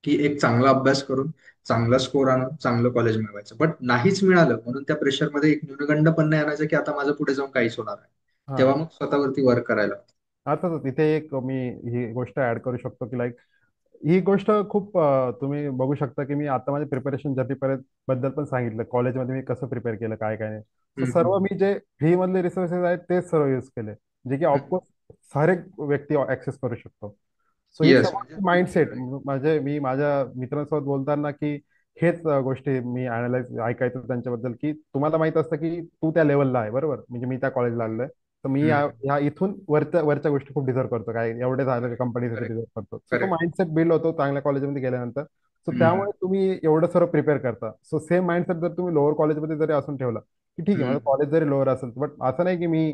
की एक चांगला अभ्यास करून चांगला स्कोर आणून चांगलं कॉलेज मिळवायचं. बट नाहीच मिळालं म्हणून त्या प्रेशरमध्ये एक न्यूनगंड पण नाही आणायचं की आता माझं पुढे जाऊन काहीच होणार आहे. हा, तेव्हा मग स्वतःवरती वर्क करायला. अर्थातच इथे एक मी ही गोष्ट ऍड करू शकतो की लाईक ही गोष्ट खूप तुम्ही बघू शकता की मी आता माझे प्रिपरेशन जर्नी बद्दल पण सांगितलं, कॉलेजमध्ये मी कसं प्रिपेअर केलं काय काय नाही. सो सर्व हम्म. मी जे फ्री मधले रिसोर्सेस आहेत तेच सर्व यूज केले, जे की ऑफकोर्स हर एक व्यक्ती ऍक्सेस करू शकतो. सो ही येस म्हणजे सगळं माइंडसेट माझे मी माझ्या मित्रांसोबत बोलताना की हेच गोष्टी मी अनालाइज ऐकायचो त्यांच्याबद्दल की तुम्हाला माहित असतं की तू त्या लेवलला आहे बरोबर, म्हणजे मी त्या कॉलेजला आलोय तर मी या इथून वरच्या वरच्या गोष्टी खूप डिझर्व करतो, काय एवढे झालं कंपनीसाठी करेक्ट. डिझर्व करतो. सो तो करेक्ट. माइंडसेट बिल्ड होतो चांगल्या कॉलेजमध्ये गेल्यानंतर. सो त्यामुळे तुम्ही एवढं सर्व प्रिपेअर करता. सो सेम माइंडसेट जर तुम्ही लोअर कॉलेजमध्ये जरी असून ठेवला की ठीक आहे माझं कॉलेज जरी लोअर असेल, बट असं नाही की मी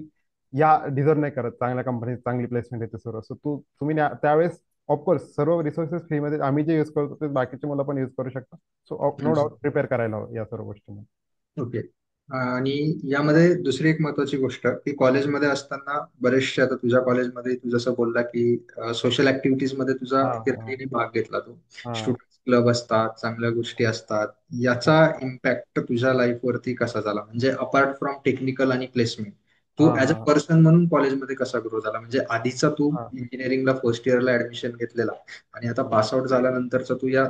या डिझर्व नाही करत, चांगल्या कंपनीत चांगली प्लेसमेंट येते सर्व. सो तुम्ही त्यावेळेस ऑफकोर्स सर्व रिसोर्सेस फ्रीमध्ये आम्ही जे युज करतो ते बाकीचे मुलं पण युज करू शकतात. सो नो डाऊट प्रिपेअर करायला हवं या सर्व गोष्टी. ओके. आणि यामध्ये दुसरी एक महत्वाची गोष्ट की कॉलेजमध्ये असताना बरेचसे, आता तुझ्या कॉलेजमध्ये तू जसं बोलला की सोशल ऍक्टिव्हिटीज मध्ये तुझा हा हा किरकिरीने भाग घेतला, तू हा स्टुडंट क्लब असतात, चांगल्या गोष्टी असतात, याचा इम्पॅक्ट तुझ्या लाईफ वरती कसा झाला, म्हणजे अपार्ट फ्रॉम टेक्निकल आणि प्लेसमेंट तू हा ऍज अ हा पर्सन म्हणून कॉलेजमध्ये कसा ग्रो झाला, म्हणजे आधीचा तू हा. इंजिनिअरिंगला फर्स्ट इयरला ऍडमिशन घेतलेला आणि आता पासआउट झाल्यानंतरचा तू या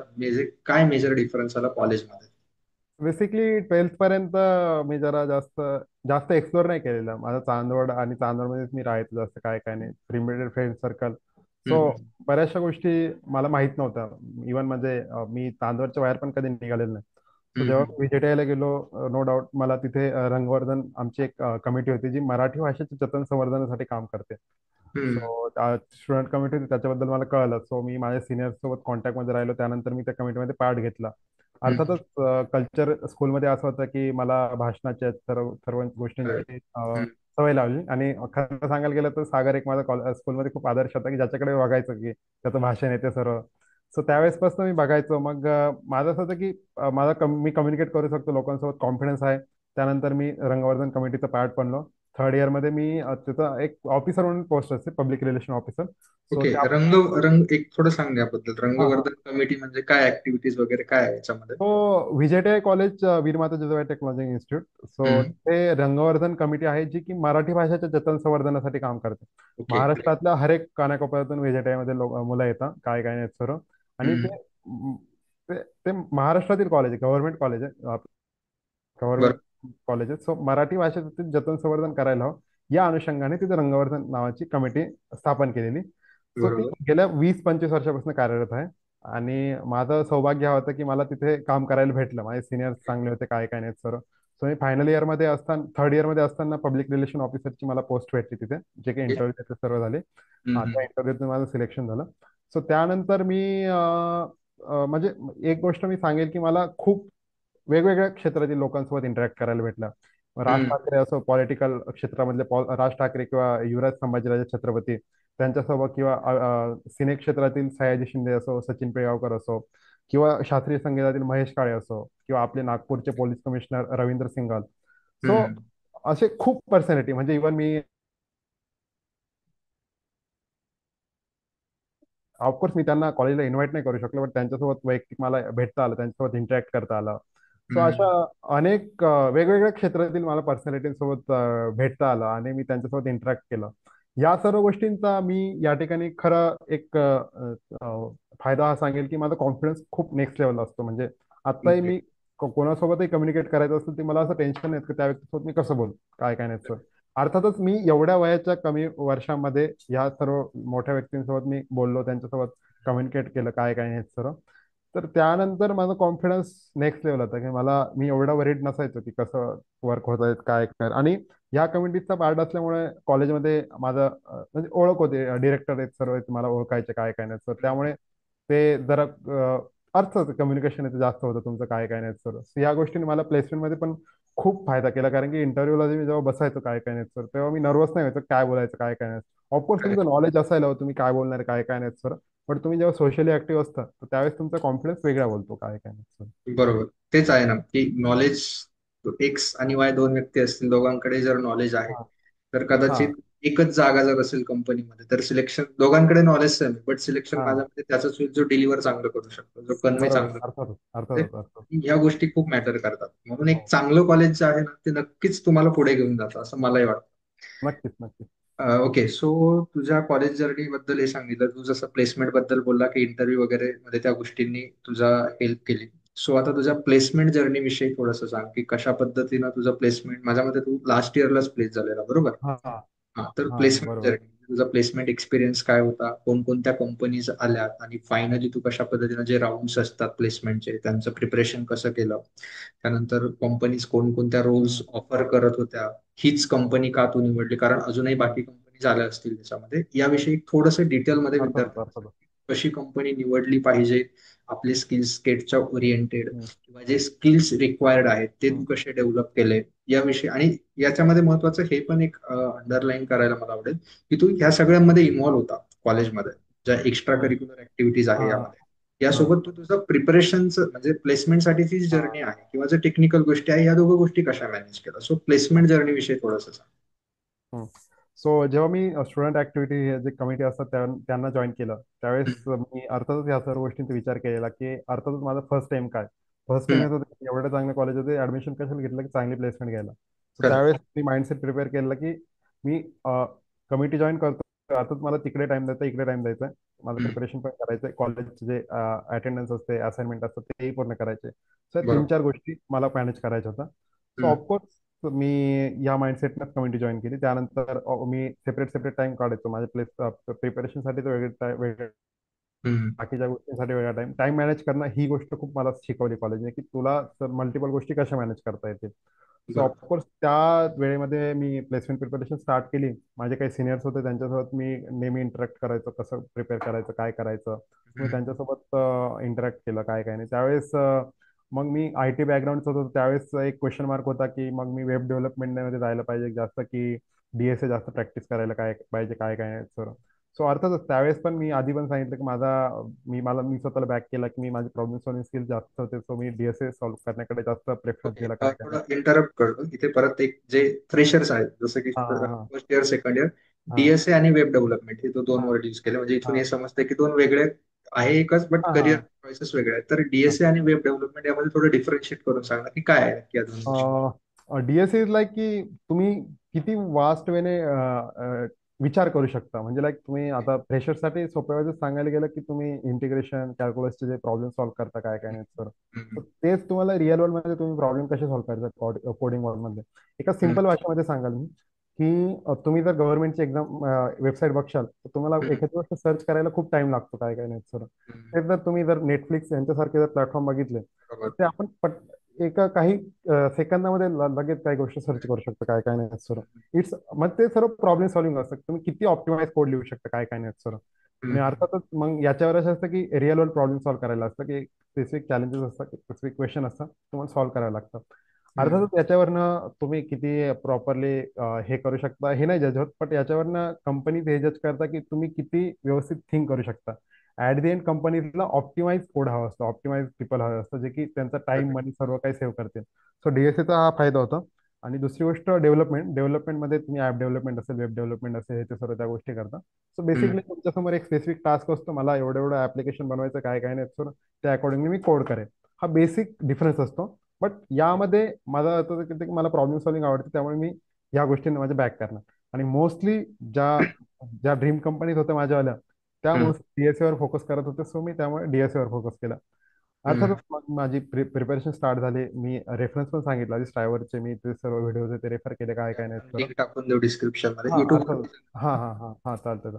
काय मेजर डिफरन्स आला कॉलेजमध्ये. बेसिकली 12th पर्यंत मी जरा जास्त जास्त एक्सप्लोर नाही केलेलं. माझं चांदवड आणि चांदवडमध्येच मी राहायचो जास्त, काय काय नाही लिमिटेड फ्रेंड सर्कल. सो हम्म, बऱ्याचशा गोष्टी मला माहित नव्हत्या. इव्हन म्हणजे मी चांदवडच्या बाहेर पण कधी निघालेलो नाही. सो हम्म, जेव्हा हम्म, व्हिजिट यायला गेलो, नो डाऊट मला तिथे रंगवर्धन आमची एक कमिटी होती जी मराठी भाषेच्या जतन संवर्धनासाठी काम करते. हम्म, सो स्टुडंट कमिटी होती त्याच्याबद्दल मला कळलं. सो मी माझ्या सिनियर सोबत कॉन्टॅक्टमध्ये राहिलो, त्यानंतर मी त्या कमिटीमध्ये पार्ट घेतला. हम्म, अर्थातच कल्चर स्कूलमध्ये असं होतं की मला भाषणाच्या सर्व सर्व गोष्टींची हम्म, सवय लावली. आणि खरं सांगायला गेलं तर सागर एक माझा स्कूलमध्ये खूप आदर्श होता की ज्याच्याकडे बघायचं की त्याचं भाषण येते सर्व. सो त्यावेळेसपासून मी बघायचो. मग माझं असं होतं की मी कम्युनिकेट करू शकतो लोकांसोबत, कॉन्फिडन्स आहे. त्यानंतर मी रंगवर्धन कमिटीचा पार्ट बनलो. थर्ड इयरमध्ये मी तिथं एक ऑफिसर म्हणून पोस्ट असते, public relation officer. So okay. त्या रंग एक थोडं सांग याबद्दल. हां हां. रंगवर्धन कमिटी म्हणजे काय ऍक्टिव्हिटीज वगैरे काय आहे याच्यामध्ये? तो व्हीजेटीआय कॉलेज, वीरमाता जिजाबाई टेक्नॉलॉजी इन्स्टिट्यूट. सो हम्म. ते रंगवर्धन कमिटी आहे जी की मराठी भाषेच्या जतन संवर्धनासाठी काम करते. ओके. महाराष्ट्रातल्या हर एक कानाकोपऱ्यातून व्हीजेटीआय मध्ये मुलं येतात, काय काय नाही सर्व. आणि हम्म. ते ते महाराष्ट्रातील कॉलेज आहे, गव्हर्नमेंट कॉलेज आहे, गव्हर्नमेंट बरोबर. कॉलेज आहे. सो मराठी भाषेचं जतन संवर्धन करायला हवं, या अनुषंगाने तिथे रंगवर्धन नावाची कमिटी स्थापन केलेली. सो ती बरोबर. गेल्या 20-25 वर्षापासून कार्यरत आहे. आणि माझं सौभाग्य हा होतं की मला तिथे काम करायला भेटलं, माझे सिनियर्स चांगले होते, काय काय नाहीत सर. सो मी फायनल इयरमध्ये असताना, थर्ड इयरमध्ये असताना पब्लिक रिलेशन ऑफिसरची मला पोस्ट भेटली तिथे, जे काही ओके. इंटरव्ह्यू त्याचे सर्व झाले. हम्म. त्या इंटरव्ह्यूतून माझं सिलेक्शन झालं. सो त्यानंतर मी म्हणजे एक गोष्ट मी सांगेल की मला खूप वेगवेगळ्या क्षेत्रातील लोकांसोबत इंटरॅक्ट करायला भेटलं. राज हम्म. ठाकरे असो, पॉलिटिकल क्षेत्रामधले राज ठाकरे किंवा युवराज संभाजीराजे छत्रपती त्यांच्यासोबत, किंवा सिने क्षेत्रातील सयाजी शिंदे असो, सचिन पिळगावकर असो, किंवा शास्त्रीय संगीतातील महेश काळे असो, किंवा आपले नागपूरचे police commissioner Ravindra Singhal. So हम्म. असे खूप पर्सनॅलिटी, म्हणजे इव्हन मी, ऑफकोर्स मी त्यांना कॉलेजला इन्व्हाइट नाही करू शकलो, पण त्यांच्यासोबत वैयक्तिक मला भेटता आलं, त्यांच्यासोबत इंटरॅक्ट करता आलं. सो अशा हम्म. अनेक वेगवेगळ्या क्षेत्रातील मला पर्सनॅलिटींसोबत भेटता आलं आणि मी त्यांच्यासोबत इंटरॅक्ट केलं. या सर्व गोष्टींचा मी या ठिकाणी खरं एक फायदा हा सांगेल की माझा कॉन्फिडन्स खूप नेक्स्ट लेवलला असतो. म्हणजे आत्ताही ओके. मी कोणासोबतही कम्युनिकेट करायचं असेल तर मला असं टेन्शन नाही की त्या व्यक्तीसोबत मी कसं बोलू, काय काय नाही सर. अर्थातच मी एवढ्या वयाच्या कमी वर्षामध्ये या सर्व मोठ्या व्यक्तींसोबत मी बोललो, त्यांच्यासोबत कम्युनिकेट केलं, काय काय नाही सर्व. तर त्यानंतर माझा कॉन्फिडन्स नेक्स्ट लेवल होता की मी एवढा वरीड नसायचो की कसं वर्क होत आहे, काय काय. आणि या कमिटीचा पार्ट असल्यामुळे कॉलेजमध्ये माझं म्हणजे ओळख होते, डिरेक्टर आहेत सर्व आहेत, मला ओळखायचे, काय काय नाही सर. त्यामुळे ते जरा अर्थ कम्युनिकेशन येते जास्त होतं तुमचं, काय काय नाही सर. या गोष्टीने मला प्लेसमेंटमध्ये पण खूप फायदा केला, कारण की इंटरव्ह्यूला मी जेव्हा बसायचो, काय काय नाही सर, तेव्हा मी नर्वस नाही व्हायचो काय बोलायचं, काय काय नाही. ऑफकोर्स तुमचं Correct. नॉलेज असायला हवं, तुम्ही काय बोलणार, काय काय नाही सर. पण तुम्ही जेव्हा सोशली ऍक्टिव्ह असता तर त्यावेळेस तुमचा कॉन्फिडन्स वेगळा बोलतो, काय काय नाही सर. बरोबर. तेच आहे ना की नॉलेज, एक्स आणि वाय दोन व्यक्ती असतील, दोघांकडे जर नॉलेज आहे हां तर हां कदाचित एकच जागा जर असेल कंपनीमध्ये तर सिलेक्शन दोघांकडे नॉलेज सेम, बट सिलेक्शन हां. माझ्यामध्ये त्याचाच होईल जो डिलिव्हर चांगलं करू शकतो, जो कन्वे बरोबर, चांगलं अर्थातच ते. अर्थातच अर्थातच. ह्या गोष्टी खूप मॅटर करतात. म्हणून एक हो, चांगलं कॉलेज जे आहे ना ते नक्कीच तुम्हाला पुढे घेऊन जातं असं मलाही वाटतं. नक्कीच नक्कीच. ओके. सो तुझ्या कॉलेज जर्नी बद्दल हे सांगितलं, तू जसं प्लेसमेंट बद्दल बोलला की इंटरव्ह्यू वगैरे मध्ये त्या गोष्टींनी तुझा हेल्प केली. सो आता तुझ्या प्लेसमेंट जर्नी विषयी थोडंसं सांग की कशा पद्धतीनं तुझं प्लेसमेंट, माझ्या मते तू लास्ट इयरलाच प्लेस झालेला बरोबर? हां हां हा, तर हां, प्लेसमेंट बरोबर. जर्नी, तुझा प्लेसमेंट एक्सपिरियन्स काय होता, कोणकोणत्या कंपनीज आल्यात आणि फायनली तू कशा पद्धतीनं जे राऊंड्स असतात प्लेसमेंटचे त्यांचं प्रिपरेशन कसं केलं, त्यानंतर कंपनीज कोणकोणत्या रोल्स हम्म, ऑफर करत होत्या, हीच कंपनी का तू निवडली, कारण अजूनही हम्म. बाकी कंपनी झाल्या असतील त्याच्यामध्ये, याविषयी थोडंसं डिटेलमध्ये अर्थातच विद्यार्थ्यांना सांग. अर्थातच. कशी कंपनी निवडली पाहिजे, आपले स्किल्स स्केटच्या ओरिएंटेड हम्म, किंवा जे स्किल्स रिक्वायर्ड आहेत ते तू हम्म, कसे डेव्हलप केले याविषयी. आणि याच्यामध्ये महत्वाचं हे पण एक अंडरलाईन करायला मला आवडेल की तू ह्या सगळ्यांमध्ये इन्व्हॉल्व्ह होता कॉलेजमध्ये, ज्या एक्स्ट्रा हम्म. करिक्युलर ऍक्टिव्हिटीज आहे हां यामध्ये. हां यासोबत तू तुझं प्रिपरेशनचं म्हणजे प्लेसमेंटसाठीची जी जर्नी हां आहे किंवा जे टेक्निकल गोष्टी आहे या दोघं गोष्टी कशा मॅनेज केल्या. सो प्लेसमेंट जर्नी विषयी थोडंसं सांग. सो जेव्हा मी स्टुडंट ऍक्टिव्हिटी हे जे कमिटी असतात त्यांना जॉईन केलं, त्यावेळेस हम्म. मी अर्थातच या सर्व गोष्टींचा विचार केलेला की अर्थातच माझा फर्स्ट टाइम काय, फर्स्ट टाइम हम्म. येत होतं की एवढं चांगल्या कॉलेजमध्ये ऍडमिशन कशाला घेतलं की चांगली प्लेसमेंट घ्यायला. So correct. त्यावेळेस मी माइंडसेट प्रिपेअर केलं की मी कमिटी जॉईन करतो, अर्थात मला तिकडे टाइम द्यायचा, इकडे टाइम द्यायचा आहे, मला हम्म. प्रिपरेशन पण करायचं, कॉलेजचे जे अटेंडन्स असते, असाइनमेंट असतात तेही पूर्ण करायचे. सो तीन बरोबर. चार गोष्टी मला मॅनेज करायच्या होत्या. सो हम्म. ऑफकोर्स मी या माइंडसेटनं कम्युनिटी जॉईन केली. त्यानंतर मी सेपरेट सेपरेट टाइम काढायचो माझ्या प्रिपरेशनसाठी, तर वेगळे वेगळे, हम्म. बाकीच्या गोष्टींसाठी वेगळा टाइम टाइम मॅनेज करणं, ही गोष्ट खूप मला शिकवली कॉलेजने की तुला मल्टिपल गोष्टी कशा मॅनेज करता येतील. सो बरोबर. ऑफकोर्स त्या वेळेमध्ये मी प्लेसमेंट प्रिपरेशन स्टार्ट केली. माझे काही सिनियर्स होते त्यांच्यासोबत मी नेहमी इंटरॅक्ट करायचो, कसं प्रिपेअर करायचं, काय करायचं. मी हम्म. त्यांच्यासोबत इंटरॅक्ट केलं, काय काय नाही त्यावेळेस. मग मी आय टी बॅकग्राऊंडचं होतो त्यावेळेस एक क्वेश्चन मार्क होता की मग मी वेब डेव्हलपमेंटमध्ये जायला पाहिजे जास्त की डीएसए जास्त प्रॅक्टिस करायला काय पाहिजे, काय काय नाही सर. सो अर्थातच त्यावेळेस पण मी आधी पण सांगितलं की मी स्वतःला बॅक केला की मी माझे प्रॉब्लेम सॉल्विंग स्किल जास्त होते, सो मी डीएसए सॉल्व्ह करण्याकडे जास्त प्रेफरन्स ओके, दिला काय काय नाही. थोडं इंटरप्ट करतो इथे परत. एक जे फ्रेशर्स आहेत जसं की हा हा फर्स्ट इयर सेकंड इयर, हा डीएसए आणि वेब डेव्हलपमेंट हे तो दोन हा वर्ड यूज केले, म्हणजे हा इथून हे समजतं की दोन वेगळे आहे एकच, बट हा हा करिअर चॉईसेस वेगळे आहेत. तर हा. डीएसए आणि वेब डेव्हलपमेंट यामध्ये थोडं डिफरन्शिएट करून सांगा की काय आहे नक्की या दोन गोष्टी. डीएसए इज लाईक की तुम्ही किती वास्ट वेने विचार करू शकता. म्हणजे लाईक तुम्ही आता फ्रेशरसाठी सोप्या वेळेस सांगायला गेलं की तुम्ही इंटिग्रेशन कॅल्क्युलसचे जे प्रॉब्लेम सॉल्व्ह करता काय काय नाही सर, तर हम्म, तेच तुम्हाला रिअल वर्ल्ड मध्ये तुम्ही प्रॉब्लेम कसे सॉल्व्ह करता कोडिंग वर्ल्ड मध्ये. एका हम्म, सिंपल भाषेमध्ये सांगाल मी की तुम्ही जर गव्हर्नमेंटची एक्झाम वेबसाईट बघशाल तर तुम्हाला हम्म, एखादी गोष्ट सर्च करायला खूप टाइम लागतो काय काय नाही सर. हम्म, तेच जर तुम्ही जर नेटफ्लिक्स यांच्यासारखे जर प्लॅटफॉर्म बघितले तर बरोबर. ते आपण एका काही सेकंदामध्ये लगेच काही गोष्ट सर्च करू शकता काय काय नाही सर. इट्स मग ते सर्व प्रॉब्लेम सॉल्व्हिंग असतं. तुम्ही किती ऑप्टिमाइज कोड लिहू शकता काय काय नाही सर. आणि हम्म, अर्थातच मग याच्यावर असं असतं की रिअल वर्ल्ड प्रॉब्लेम सॉल्व्ह करायला असतं की स्पेसिफिक चॅलेंजेस असतात, स्पेसिफिक क्वेश्चन असतात, तुम्हाला सॉल्व्ह करायला लागतात. हम्म, अर्थातच याच्यावरनं तुम्ही किती प्रॉपरली हे करू शकता हे नाही जज होत, पण याच्यावरनं कंपनी हे जज करता की तुम्ही किती व्यवस्थित थिंक करू शकता. ऍट द एंड कंपनीला ऑप्टिमाइज कोड हवा असतो, ऑप्टिमाइज पीपल हवं असतं जे की त्यांचा टाइम correct. मनी सर्व काही सेव्ह करतील. सो डीएसएचा हा फायदा होता. आणि दुसरी गोष्ट डेव्हलपमेंटमध्ये तुम्ही ॲप डेव्हलपमेंट असेल, वेब डेव्हलपमेंट असेल, हे ते सर्व त्या गोष्टी करता. सो बेसिकली हम्म, तुमच्यासमोर एक स्पेसिफिक टास्क असतो, मला एवढं एवढं ऍप्लिकेशन बनवायचं काय काय नाही सर, त्या अकॉर्डिंगली मी कोड करेन. हा बेसिक डिफरन्स असतो. बट यामध्ये माझा अर्थ होतं की मला प्रॉब्लेम सॉल्विंग आवडते, त्यामुळे मी या गोष्टींना माझ्या बॅक करणार. आणि मोस्टली ज्या ज्या ड्रीम कंपनीज होत्या माझ्यावाल्या त्या हम्म, मोस्टली डीएसए वर फोकस करत होते, सो मी त्यामुळे डीएसए वर फोकस केला. हम्म. अर्थातच मग माझी प्रिपरेशन स्टार्ट झाली. मी रेफरन्स पण सांगितला आधी स्ट्रायव्हरचे, मी ते सर्व व्हिडिओ ते रेफर केले काय काय नाही सर. लिंक टाकून देऊ डिस्क्रिप्शन मध्ये हा युट्यूब. अर्थातच. हा हा हा हा चालतं.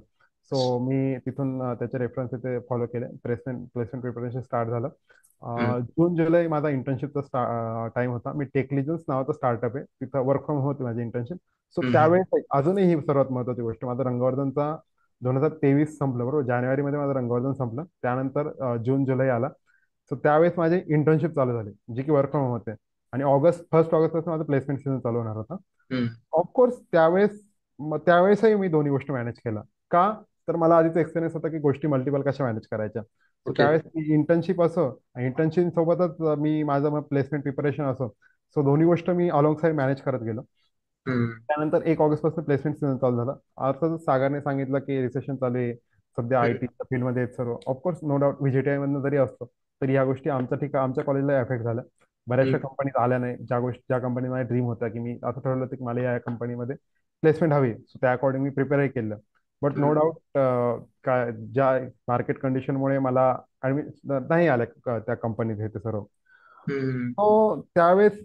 सो मी तिथून त्याचे रेफरन्स ते फॉलो केले. प्लेसमेंट प्लेसमेंट प्रिपरेशन स्टार्ट झालं. जून जुलै माझा इंटर्नशिपचा टाइम होता. मी टेकलिजन्स नावाचा स्टार्टअप आहे, तिथं वर्क फ्रॉम होती माझी इंटर्नशिप. सो त्यावेळेस अजूनही ही सर्वात महत्त्वाची गोष्ट, माझा रंगवर्धनचा 2023 संपलं बरोबर, जानेवारीमध्ये माझं रंगवर्धन संपलं. त्यानंतर जून जुलै आला. सो त्यावेळेस माझी इंटर्नशिप चालू झाली, जी की वर्क फ्रॉम होम होते. आणि फर्स्ट ऑगस्ट पासून माझं प्लेसमेंट सीझन चालू होणार होता. ऑफकोर्स त्यावेळेसही मी दोन्ही गोष्टी मॅनेज केला. का? तर मला आधीच एक्सपिरियन्स होता की गोष्टी मल्टिपल कशा मॅनेज करायच्या. So okay. त्यावेळेस मी इंटर्नशिप असो, इंटर्नशिप सोबतच मी माझं मग प्लेसमेंट प्रिपरेशन असो, सो दोन्ही गोष्ट मी अलॉंग साईड मॅनेज करत गेलो. त्यानंतर 1 ऑगस्ट पासून प्लेसमेंट सीझन चालू झाला. अर्थातच सागरने सांगितलं की रिसेशन चालू आहे सध्या आयटीच्या फील्डमध्ये सर्व. ऑफकोर्स नो डाऊट व्हीजीटीआय मधनं जरी असतो तरी ह्या गोष्टी आमच्या कॉलेजला एफेक्ट झाल्या. बऱ्याचशा कंपनीज आल्या नाही, ज्या कंपनी माझ्या ड्रीम होत्या की मी आता ठरवलं होतं की मला या कंपनीमध्ये प्लेसमेंट हवी, सो त्या अकॉर्डिंग मी प्रिपेअरही केलं. बट नो डाऊट काय ज्या मार्केट कंडिशनमुळे मला ऍडमिट नाही आल्या त्या कंपनीत हे ते सर्व. तो त्यावेळेस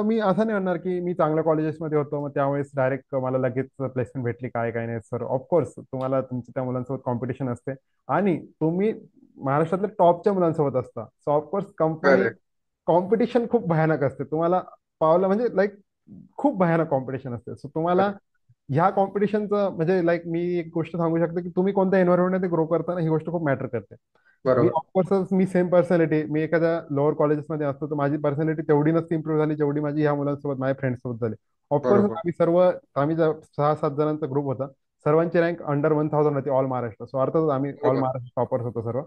मी असं नाही म्हणणार की मी चांगल्या कॉलेजेसमध्ये होतो मग त्यावेळेस डायरेक्ट मला लगेच प्लेसमेंट भेटली काय काय नाही सर. ऑफकोर्स तुम्हाला तुमच्या त्या मुलांसोबत कॉम्पिटिशन असते आणि तुम्ही महाराष्ट्रातल्या टॉपच्या मुलांसोबत असता. So of course company correct. Competition खूप भयानक असते. तुम्हाला पावलं म्हणजे लाईक खूप भयानक कॉम्पिटिशन असते. सो तुम्हाला ह्या कॉम्पिटिशनचं म्हणजे लाईक मी एक गोष्ट सांगू शकतो की तुम्ही कोणत्या एन्व्हायरमेंटमध्ये ग्रो करताना ही गोष्ट खूप मॅटर करते. मी बरोबर. ऑफकोर्स मी सेम पर्सनॅलिटी, मी एखाद्या लोअर कॉलेजेसमध्ये असतो तर माझी पर्सनॅलिटी तेवढी नसती इम्प्रूव्ह झाली जेवढी माझी ह्या मुलांसोबत माझ्या फ्रेंड्स सोबत झाली. ऑफकोर्स बरोबर. आम्ही 6-7 जणांचा ग्रुप होता. सर्वांची रँक अंडर 1000 होती ऑल महाराष्ट्र. सो अर्थातच आम्ही ऑल बरोबर. महाराष्ट्र टॉपर्स होतो सर्व.